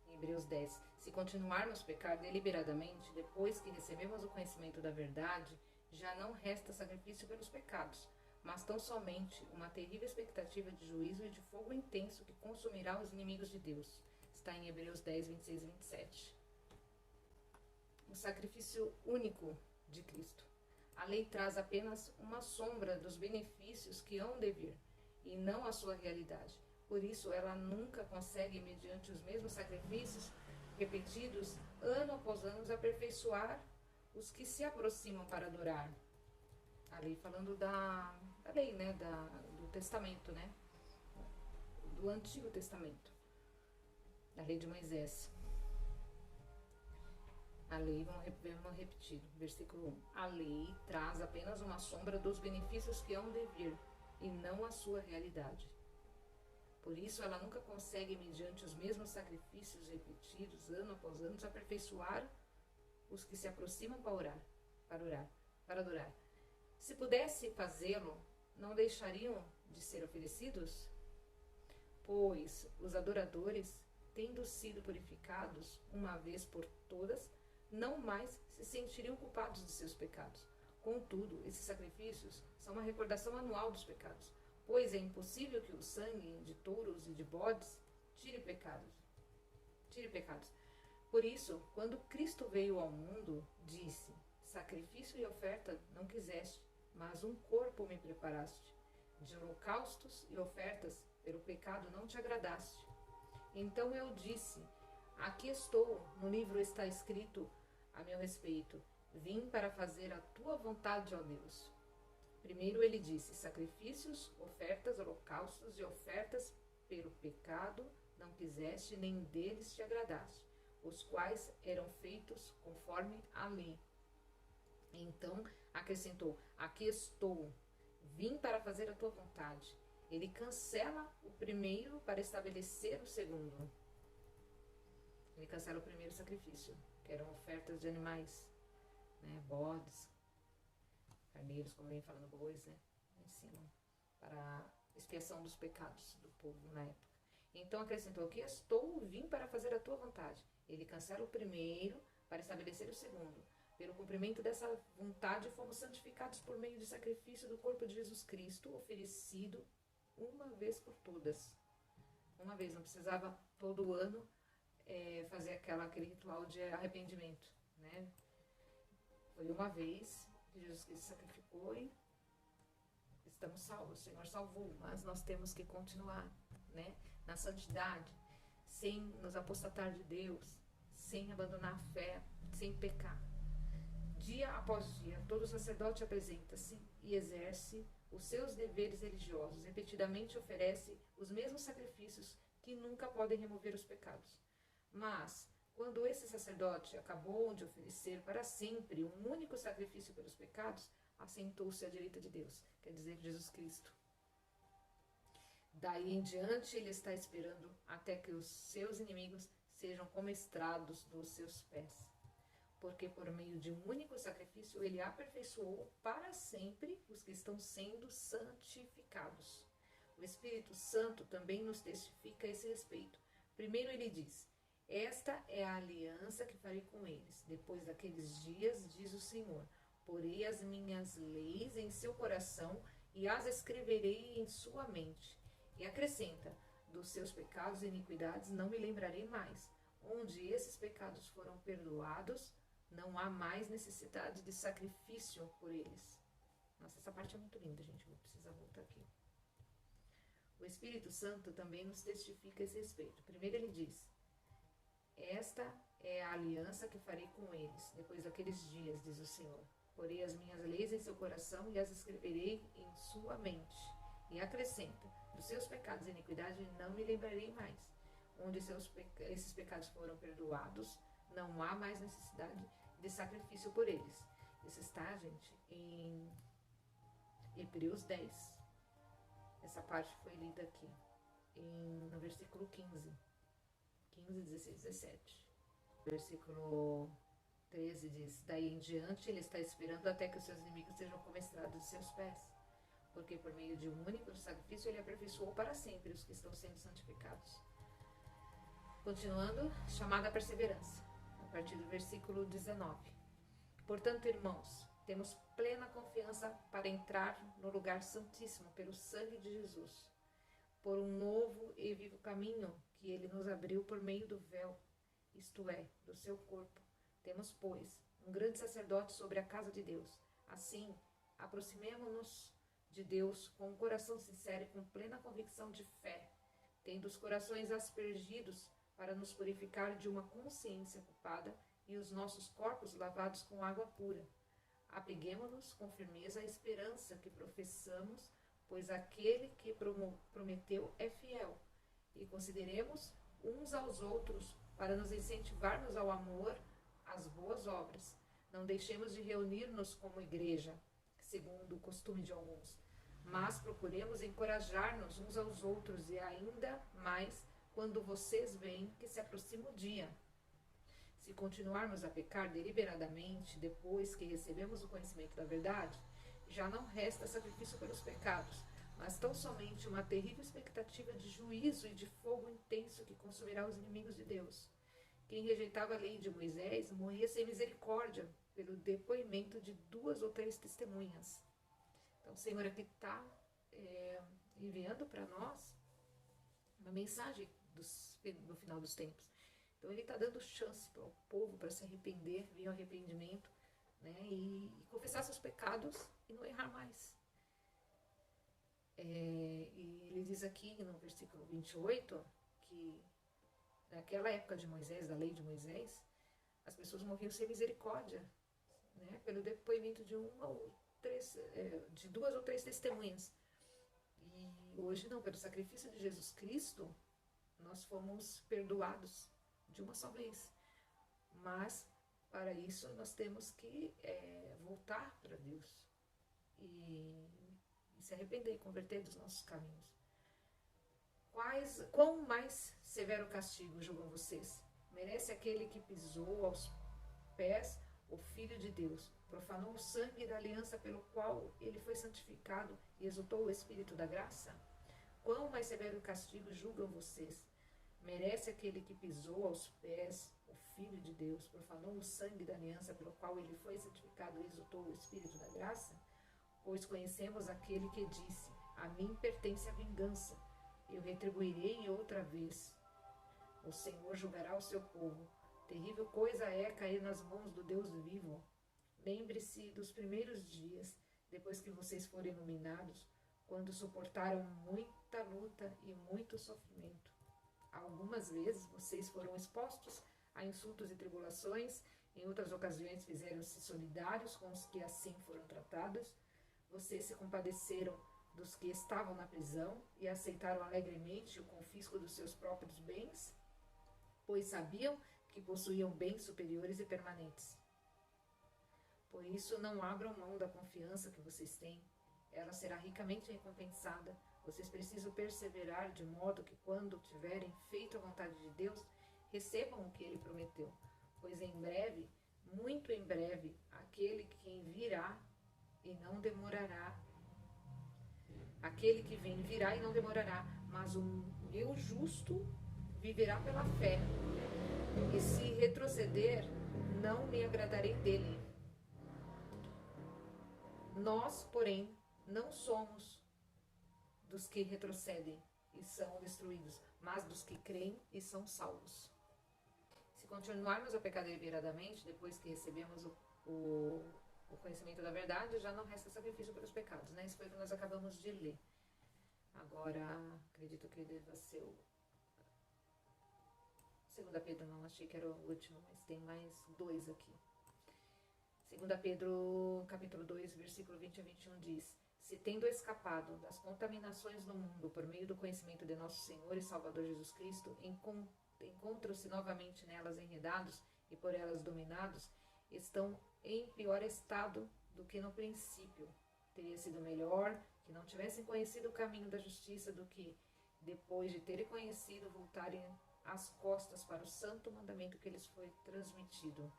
Em Hebreus 10. Se continuarmos a pecar deliberadamente, depois que recebemos o conhecimento da verdade, já não resta sacrifício pelos pecados, mas tão somente uma terrível expectativa de juízo e de fogo intenso que consumirá os inimigos de Deus. Está em Hebreus 10, 26 e 27. O sacrifício único de Cristo. A lei traz apenas uma sombra dos benefícios que hão de vir, e não a sua realidade. Por isso, ela nunca consegue, mediante os mesmos sacrifícios repetidos, ano após ano, aperfeiçoar os que se aproximam para adorar. A lei falando da lei, né? Do Testamento, né? Do Antigo Testamento. Da lei de Moisés. A lei, vamos repetir, versículo 1. A lei traz apenas uma sombra dos benefícios que hão de vir, e não a sua realidade. Por isso, ela nunca consegue, mediante os mesmos sacrifícios repetidos, ano após ano, aperfeiçoar os que se aproximam para adorar. Se pudesse fazê-lo, não deixariam de ser oferecidos? Pois os adoradores, tendo sido purificados uma vez por todas, não mais se sentiriam culpados de seus pecados. Contudo, esses sacrifícios são uma recordação anual dos pecados, pois é impossível que o sangue de touros e de bodes tire pecados. Por isso, quando Cristo veio ao mundo, disse: sacrifício e oferta não quiseste, mas um corpo me preparaste. De holocaustos e ofertas pelo pecado não te agradaste. Então eu disse: aqui estou, no livro está escrito a meu respeito: vim para fazer a tua vontade, ó Deus. Primeiro ele disse: sacrifícios, ofertas, holocaustos e ofertas pelo pecado não quiseste, nem deles te agradaste, os quais eram feitos conforme a lei. Então acrescentou: aqui estou, vim para fazer a tua vontade. Ele cancela o primeiro para estabelecer o segundo. Ele cancela o primeiro sacrifício, que eram ofertas de animais, né, bodes, carneiros, como vem falando, bois, né, em cima, para expiação dos pecados do povo na época. Então acrescentou: aqui estou, vim para fazer a tua vontade. Ele cancela o primeiro para estabelecer o segundo. Pelo cumprimento dessa vontade, fomos santificados por meio do sacrifício do corpo de Jesus Cristo, oferecido uma vez por todas. Uma vez, não precisava todo ano fazer aquele ritual de arrependimento, né? Foi uma vez que Jesus Cristo sacrificou e estamos salvos. O Senhor salvou, mas nós temos que continuar, né, na santidade, sem nos apostatar de Deus, sem abandonar a fé, sem pecar. Dia após dia, todo sacerdote apresenta-se e exerce os seus deveres religiosos, repetidamente oferece os mesmos sacrifícios que nunca podem remover os pecados. Mas, quando esse sacerdote acabou de oferecer para sempre um único sacrifício pelos pecados, assentou-se à direita de Deus, quer dizer, Jesus Cristo. Daí em diante, ele está esperando até que os seus inimigos sejam comestrados dos seus pés. Porque por meio de um único sacrifício, ele aperfeiçoou para sempre os que estão sendo santificados. O Espírito Santo também nos testifica a esse respeito. Primeiro ele diz: esta é a aliança que farei com eles. Depois daqueles dias, diz o Senhor, porei as minhas leis em seu coração e as escreverei em sua mente. E acrescenta: dos seus pecados e iniquidades não me lembrarei mais. Onde esses pecados foram perdoados, não há mais necessidade de sacrifício por eles. Nossa, essa parte é muito linda, gente. Vou precisar voltar aqui. O Espírito Santo também nos testifica a esse respeito. Primeiro ele diz: esta é a aliança que farei com eles, depois daqueles dias, diz o Senhor. Porei as minhas leis em seu coração e as escreverei em sua mente. E acrescenta: dos seus pecados e iniquidade não me lembrarei mais. Onde esses pecados foram perdoados, não há mais necessidade de sacrifício por eles. Isso está, gente, em Hebreus 10. Essa parte foi lida aqui, no versículo 15, 16, 17. Versículo 13 diz: daí em diante ele está esperando até que os seus inimigos sejam comestrados de seus pés. Porque por meio de um único sacrifício ele aperfeiçoou para sempre os que estão sendo santificados. Continuando, chamada à perseverança, a partir do versículo 19. Portanto, irmãos, temos plena confiança para entrar no lugar santíssimo pelo sangue de Jesus, por um novo e vivo caminho que ele nos abriu por meio do véu, isto é, do seu corpo. Temos, pois, um grande sacerdote sobre a casa de Deus. Assim, aproximemo-nos de Deus com um coração sincero e com plena convicção de fé, tendo os corações aspergidos para nos purificar de uma consciência culpada e os nossos corpos lavados com água pura. Apeguemo-nos com firmeza à esperança que professamos, pois aquele que prometeu é fiel. E consideremos uns aos outros para nos incentivarmos ao amor, às boas obras. Não deixemos de reunir-nos como igreja, segundo o costume de alguns, mas procuremos encorajar-nos uns aos outros e ainda mais quando vocês veem que se aproxima o dia. Se continuarmos a pecar deliberadamente depois que recebemos o conhecimento da verdade, já não resta sacrifício pelos pecados, mas tão somente uma terrível expectativa de juízo e de fogo intenso que consumirá os inimigos de Deus. Quem rejeitava a lei de Moisés morria sem misericórdia pelo depoimento de 2 ou 3 testemunhas. Então o Senhor aqui está enviando para nós uma mensagem no final dos tempos. Então ele está dando chance para o povo para se arrepender, vir ao arrependimento, né, e confessar seus pecados e não errar mais. E ele diz aqui no versículo 28 que naquela época de Moisés, da lei de Moisés, as pessoas morriam sem misericórdia, né, pelo depoimento de 2 ou 3 testemunhas. E hoje não, pelo sacrifício de Jesus Cristo, nós fomos perdoados de uma só vez. Mas, para isso, nós temos que voltar para Deus e se arrepender e converter dos nossos caminhos. Quão mais severo castigo julgam vocês? Merece aquele que pisou aos pés o Filho de Deus, profanou o sangue da aliança pelo qual ele foi santificado e exultou o Espírito da graça? Quão mais severo castigo julgam vocês? Merece aquele que pisou aos pés o Filho de Deus, profanou o sangue da aliança pelo qual ele foi santificado e exultou o Espírito da graça? Pois conhecemos aquele que disse: a mim pertence a vingança, eu retribuirei outra vez. O Senhor julgará o seu povo. Terrível coisa é cair nas mãos do Deus vivo. Lembre-se dos primeiros dias, depois que vocês foram iluminados, quando suportaram muita luta e muito sofrimento. Algumas vezes vocês foram expostos a insultos e tribulações, em outras ocasiões fizeram-se solidários com os que assim foram tratados. Vocês se compadeceram dos que estavam na prisão e aceitaram alegremente o confisco dos seus próprios bens, pois sabiam que possuíam bens superiores e permanentes. Por isso, não abram mão da confiança que vocês têm. Ela será ricamente recompensada. Vocês precisam perseverar de modo que, quando tiverem feito a vontade de Deus, recebam o que Ele prometeu. Pois em breve, muito em breve, aquele que virá e não demorará. Aquele que vem virá e não demorará, mas o meu justo viverá pela fé. E se retroceder, não me agradarei dele. Nós, porém, não somos dos que retrocedem e são destruídos, mas dos que creem e são salvos. Se continuarmos a pecar deliberadamente, depois que recebemos o conhecimento da verdade, já não resta sacrifício pelos pecados, né? Isso foi o que nós acabamos de ler. Agora, acredito que deva ser o 2 Pedro, não, achei que era o último, mas tem mais 2 aqui. 2 Pedro, capítulo 2, versículo 20 a 21 diz: se tendo escapado das contaminações do mundo por meio do conhecimento de nosso Senhor e Salvador Jesus Cristo, encontram-se novamente nelas enredados e por elas dominados, estão em pior estado do que no princípio. Teria sido melhor que não tivessem conhecido o caminho da justiça do que, depois de terem conhecido, voltarem as costas para o santo mandamento que lhes foi transmitido.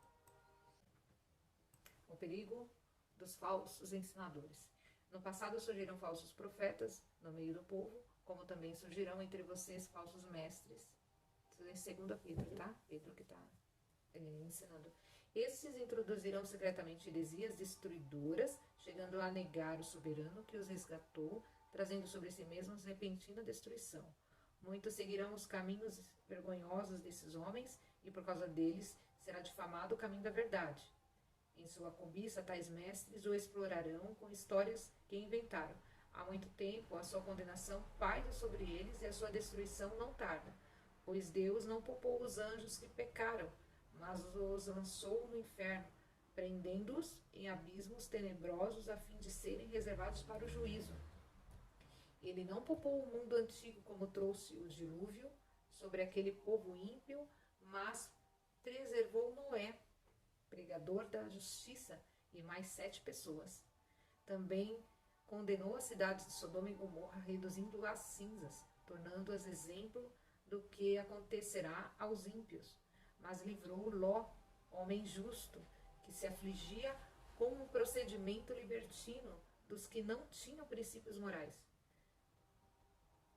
O perigo dos falsos ensinadores. No passado surgiram falsos profetas no meio do povo, como também surgirão entre vocês falsos mestres. Isso é em 2 Pedro, tá? Pedro que está ensinando. Esses introduzirão secretamente heresias destruidoras, chegando a negar o soberano que os resgatou, trazendo sobre si mesmos repentina destruição. Muitos seguirão os caminhos vergonhosos desses homens, e por causa deles será difamado o caminho da verdade. Em sua cobiça, tais mestres o explorarão com histórias que inventaram. Há muito tempo, a sua condenação paira sobre eles e a sua destruição não tarda. Pois Deus não poupou os anjos que pecaram, mas os lançou no inferno, prendendo-os em abismos tenebrosos a fim de serem reservados para o juízo. Ele não poupou o mundo antigo como trouxe o dilúvio sobre aquele povo ímpio, mas preservou Noé, pregador da justiça, e mais 7 pessoas. Também condenou as cidades de Sodoma e Gomorra, reduzindo-as a cinzas, tornando-as exemplo do que acontecerá aos ímpios. Mas livrou Ló, homem justo, que se afligia com um procedimento libertino dos que não tinham princípios morais.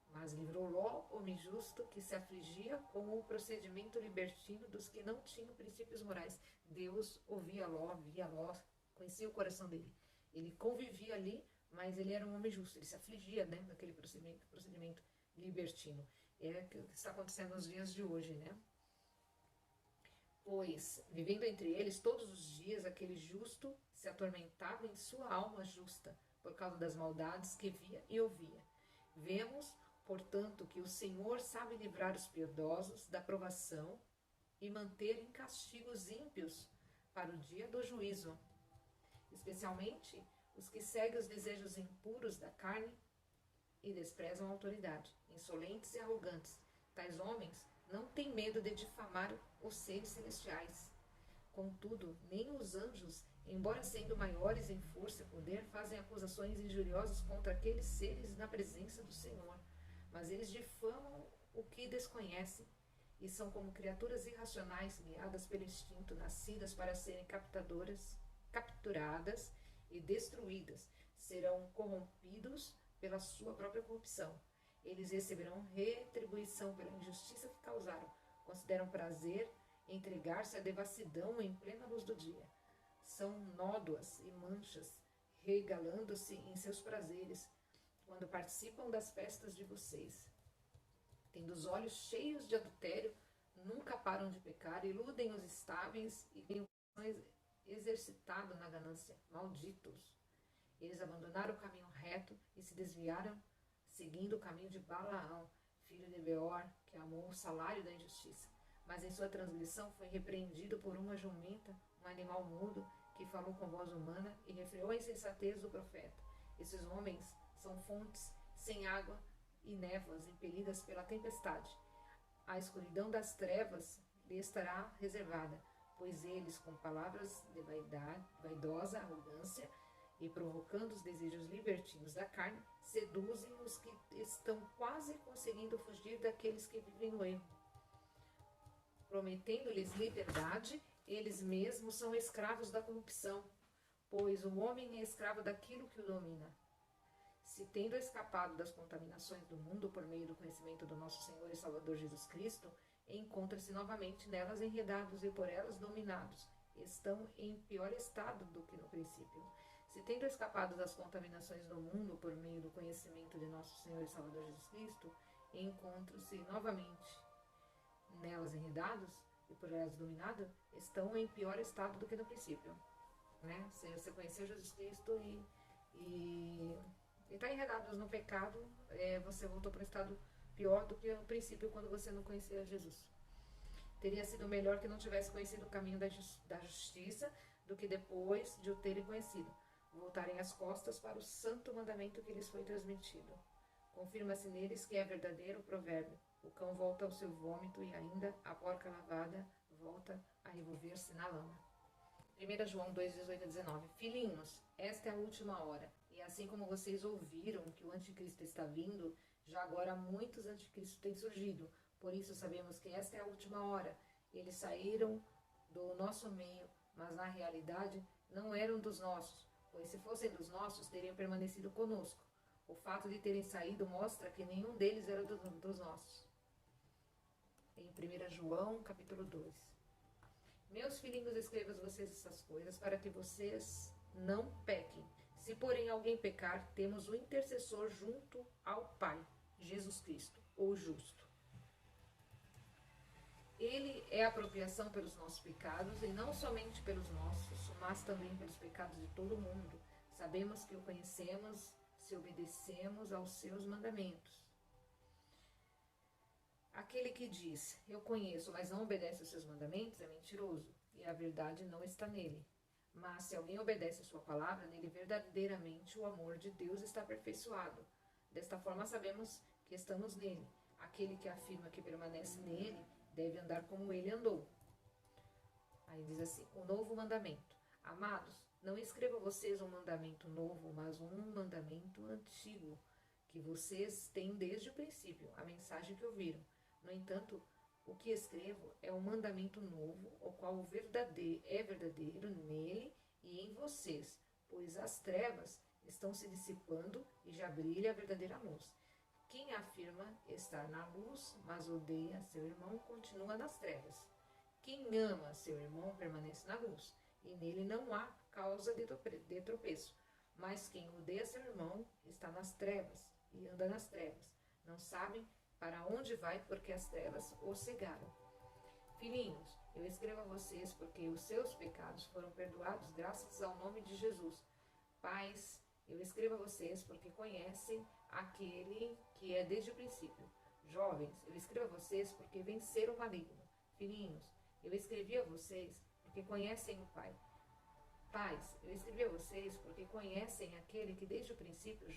Mas livrou Ló, homem justo, que se afligia com o procedimento libertino dos que não tinham princípios morais. Deus ouvia Ló, via Ló, conhecia o coração dele. Ele convivia ali, mas ele era um homem justo. Ele se afligia, né, daquele procedimento libertino. É o que está acontecendo nos dias de hoje, né? Pois, vivendo entre eles todos os dias, aquele justo se atormentava em sua alma justa, por causa das maldades que via e ouvia. Vemos, portanto, que o Senhor sabe livrar os piedosos da provação e manter em castigo os ímpios para o dia do juízo, especialmente os que seguem os desejos impuros da carne e desprezam a autoridade, insolentes e arrogantes. Tais homens não têm medo de difamar os seres celestiais. Contudo, nem os anjos, embora sendo maiores em força e poder, fazem acusações injuriosas contra aqueles seres na presença do Senhor. Mas eles difamam o que desconhecem e são como criaturas irracionais, guiadas pelo instinto, nascidas para serem capturadas e destruídas. Serão corrompidos pela sua própria corrupção. Eles receberão retribuição pela injustiça que causaram. Consideram prazer entregar-se à devassidão em plena luz do dia. São nódoas e manchas, regalando-se em seus prazeres, quando participam das festas de vocês. Tendo os olhos cheios de adultério, nunca param de pecar, iludem os estáveis e têm o coração exercitado na ganância. Malditos! Eles abandonaram o caminho reto e se desviaram, seguindo o caminho de Balaão, filho de Beor, que amou o salário da injustiça. Mas em sua transgressão foi repreendido por uma jumenta, um animal mudo, que falou com voz humana e refreou a insensatez do profeta. Esses homens são fontes sem água e névoas impelidas pela tempestade. A escuridão das trevas lhe estará reservada, pois eles, com palavras de vaidosa arrogância e provocando os desejos libertinos da carne, seduzem os que estão quase conseguindo fugir daqueles que vivem no erro. Prometendo-lhes liberdade, eles mesmos são escravos da corrupção, pois o homem é escravo daquilo que o domina. Se tendo escapado das contaminações do mundo por meio do conhecimento do nosso Senhor e Salvador Jesus Cristo, encontra-se novamente nelas enredados e por elas dominados, estão em pior estado do que no princípio. Se tendo escapado das contaminações do mundo por meio do conhecimento de nosso Senhor e Salvador Jesus Cristo, encontram-se novamente nelas enredados e por elas dominados, estão em pior estado do que no princípio. Né? Se você conheceu Jesus Cristo e está enredado no pecado, você voltou para um estado pior do que no princípio, quando você não conhecia Jesus. Teria sido melhor que não tivesse conhecido o caminho da justiça do que depois de o terem conhecido, voltarem as costas para o santo mandamento que lhes foi transmitido. Confirma-se neles que é verdadeiro o provérbio: o cão volta ao seu vômito e ainda a porca lavada volta a revolver-se na lama. 1 João 2:18-19. Filhinhos, esta é a última hora. E assim como vocês ouviram que o anticristo está vindo, já agora muitos anticristos têm surgido. Por isso sabemos que esta é a última hora. Eles saíram do nosso meio, mas na realidade não eram dos nossos, pois se fossem dos nossos, teriam permanecido conosco. O fato de terem saído mostra que nenhum deles era dos nossos. Em 1 João, capítulo 2. Meus filhinhos, escrevo a vocês essas coisas para que vocês não pequem. Se, porém, alguém pecar, temos o intercessor junto ao Pai, Jesus Cristo, o justo. Ele é a apropriação pelos nossos pecados, e não somente pelos nossos, mas também pelos pecados de todo mundo. Sabemos que o conhecemos se obedecemos aos seus mandamentos. Aquele que diz, eu conheço, mas não obedece aos seus mandamentos, é mentiroso, e a verdade não está nele. Mas se alguém obedece a sua palavra, nele verdadeiramente o amor de Deus está aperfeiçoado. Desta forma sabemos que estamos nele. Aquele que afirma que permanece nele deve andar como ele andou. Aí diz assim, o novo mandamento. Amados, não escrevo a vocês um mandamento novo, mas um mandamento antigo, que vocês têm desde o princípio, a mensagem que ouviram. No entanto, o que escrevo é um mandamento novo, o qual é verdadeiro nele e em vocês, pois as trevas estão se dissipando e já brilha a verdadeira luz. Quem afirma estar na luz, mas odeia seu irmão, continua nas trevas. Quem ama seu irmão permanece na luz, e nele não há causa de tropeço. Mas quem odeia seu irmão está nas trevas e anda nas trevas. Não sabem para onde vai, porque as trevas o cegaram. Filhinhos, eu escrevo a vocês porque os seus pecados foram perdoados graças ao nome de Jesus. Pais, eu escrevo a vocês porque conhecem aquele que é desde o princípio. Jovens, eu escrevo a vocês porque venceram o maligno. Filhinhos, eu escrevi a vocês porque conhecem o Pai. Pais, eu escrevi a vocês porque conhecem aquele que desde o princípio,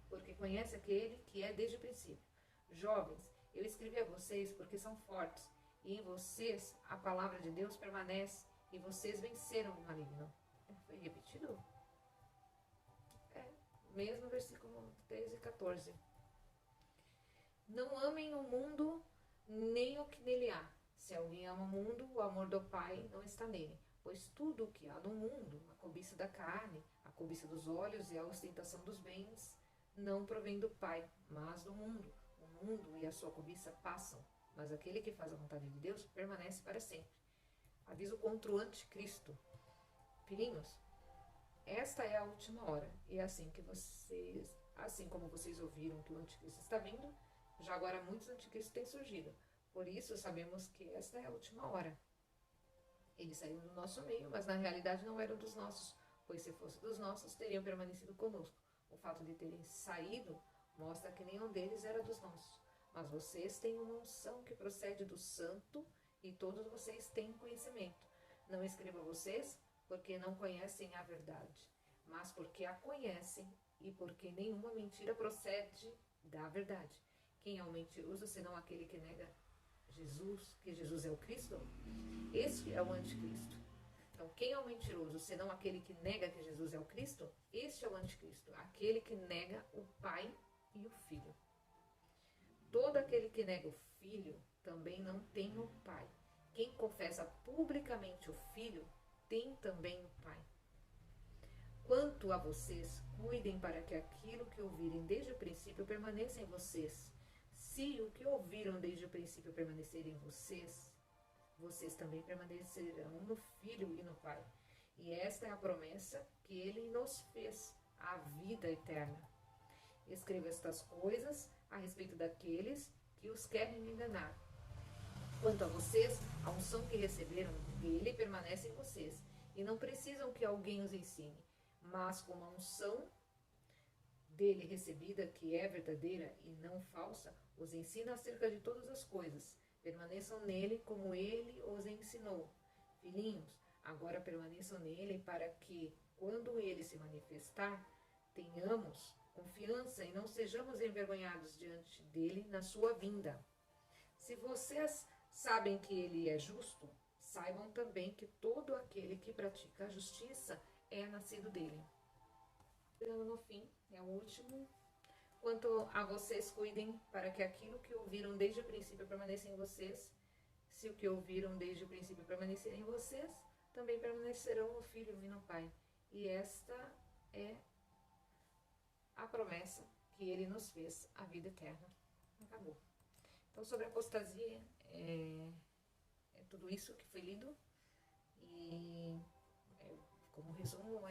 porque conhece aquele que é desde o princípio. Jovens, eu escrevi a vocês porque são fortes, e em vocês a palavra de Deus permanece, e vocês venceram o maligno. Foi repetido? Mesmo versículo 13 e 14. Não amem o mundo, nem o que nele há. Se alguém ama o mundo, o amor do Pai não está nele. Pois tudo o que há no mundo, a cobiça da carne, a cobiça dos olhos e a ostentação dos bens, não provém do Pai, mas do mundo. O mundo e a sua cobiça passam, mas aquele que faz a vontade de Deus permanece para sempre. Aviso contra o anticristo. Filhinhos, esta é a última hora, e é assim como vocês ouviram que o anticristo está vindo, já agora muitos anticristos têm surgido. Por isso sabemos que esta é a última hora. Eles saíram do nosso meio, mas na realidade não eram dos nossos, pois se fosse dos nossos, teriam permanecido conosco. O fato de terem saído mostra que nenhum deles era dos nossos. Mas vocês têm uma unção que procede do Santo, e todos vocês têm conhecimento. Não escrevo a vocês porque não conhecem a verdade, mas porque a conhecem e porque nenhuma mentira procede da verdade. Quem é o mentiroso senão aquele que nega Jesus, que Jesus é o Cristo? Este é o anticristo. Então, quem é o mentiroso senão aquele que nega que Jesus é o Cristo? Este é o anticristo, aquele que nega o Pai e o Filho. Todo aquele que nega o Filho também não tem o Pai. Quem confessa publicamente o Filho tem também o Pai. Quanto a vocês, cuidem para que aquilo que ouvirem desde o princípio permaneça em vocês. Se o que ouviram desde o princípio permanecer em vocês, vocês também permanecerão no Filho e no Pai. E esta é a promessa que Ele nos fez, a vida eterna. Escreva estas coisas a respeito daqueles que os querem enganar. Quanto a vocês, a unção que receberam dele permanece em vocês, e não precisam que alguém os ensine, mas com a unção dele recebida, que é verdadeira e não falsa, os ensina acerca de todas as coisas. Permaneçam nele como ele os ensinou. Filhinhos, agora permaneçam nele para que, quando ele se manifestar, tenhamos confiança e não sejamos envergonhados diante dele na sua vinda. Se vocês sabem que ele é justo, saibam também que todo aquele que pratica a justiça é nascido dele. Chegando no fim, é o último. Quanto a vocês, cuidem para que aquilo que ouviram desde o princípio permaneça em vocês. Se o que ouviram desde o princípio permanecer em vocês, também permanecerão no Filho e no Pai. E esta é a promessa que ele nos fez, a vida eterna. Acabou. Então, sobre a apostasia, é tudo isso que foi lido. E como resumo,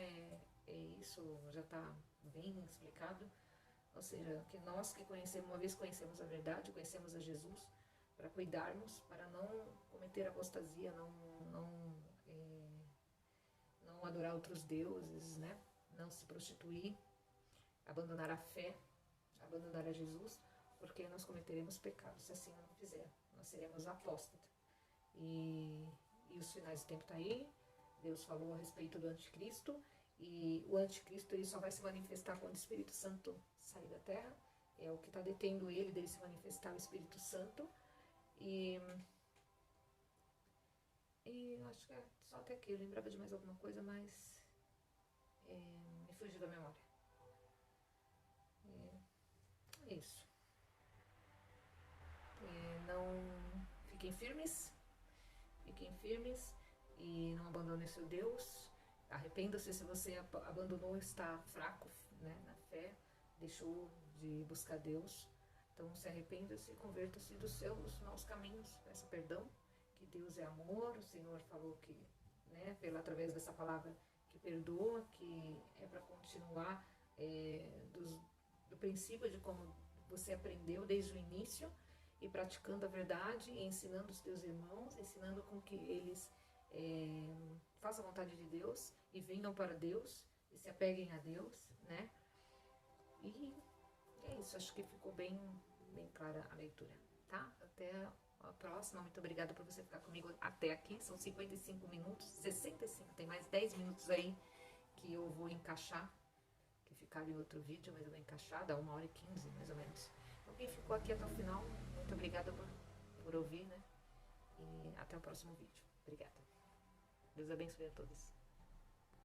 isso já está bem explicado. Ou seja, que nós que conhecemos, uma vez conhecemos a verdade, conhecemos a Jesus, para cuidarmos, para não cometer apostasia, não adorar outros deuses, né? Não se prostituir, abandonar a fé, abandonar a Jesus, porque nós cometeremos pecados se assim não fizer. Nós seremos apóstatas. E os finais do tempo está aí. Deus falou a respeito do anticristo. E o anticristo ele só vai se manifestar quando o Espírito Santo sair da terra. É o que está detendo ele dele se manifestar, o Espírito Santo. E acho que é só até aqui. Eu lembrava de mais alguma coisa, mas me fugiu da memória. É isso. Não fiquem firmes e não abandonem seu Deus. Arrependa-se se você abandonou, está fraco, né, na fé, deixou de buscar Deus. Então se arrependa-se e converta-se dos seus maus caminhos, peça perdão, que Deus é amor. O Senhor falou que, né, através dessa palavra, que perdoa, que é para continuar do princípio de como você aprendeu desde o início, e praticando a verdade, e ensinando os teus irmãos, ensinando com que eles façam a vontade de Deus e venham para Deus e se apeguem a Deus, né? E é isso, acho que ficou bem clara a leitura, tá? Até a próxima, muito obrigada por você ficar comigo até aqui, são 55 minutos, 65, tem mais 10 minutos aí que eu vou encaixar, que ficaram em outro vídeo, mas eu vou encaixar, dá 1h15 mais ou menos. Então quem ficou aqui até o final, muito obrigada por ouvir, né? E até o próximo vídeo. Obrigada. Deus abençoe a todos.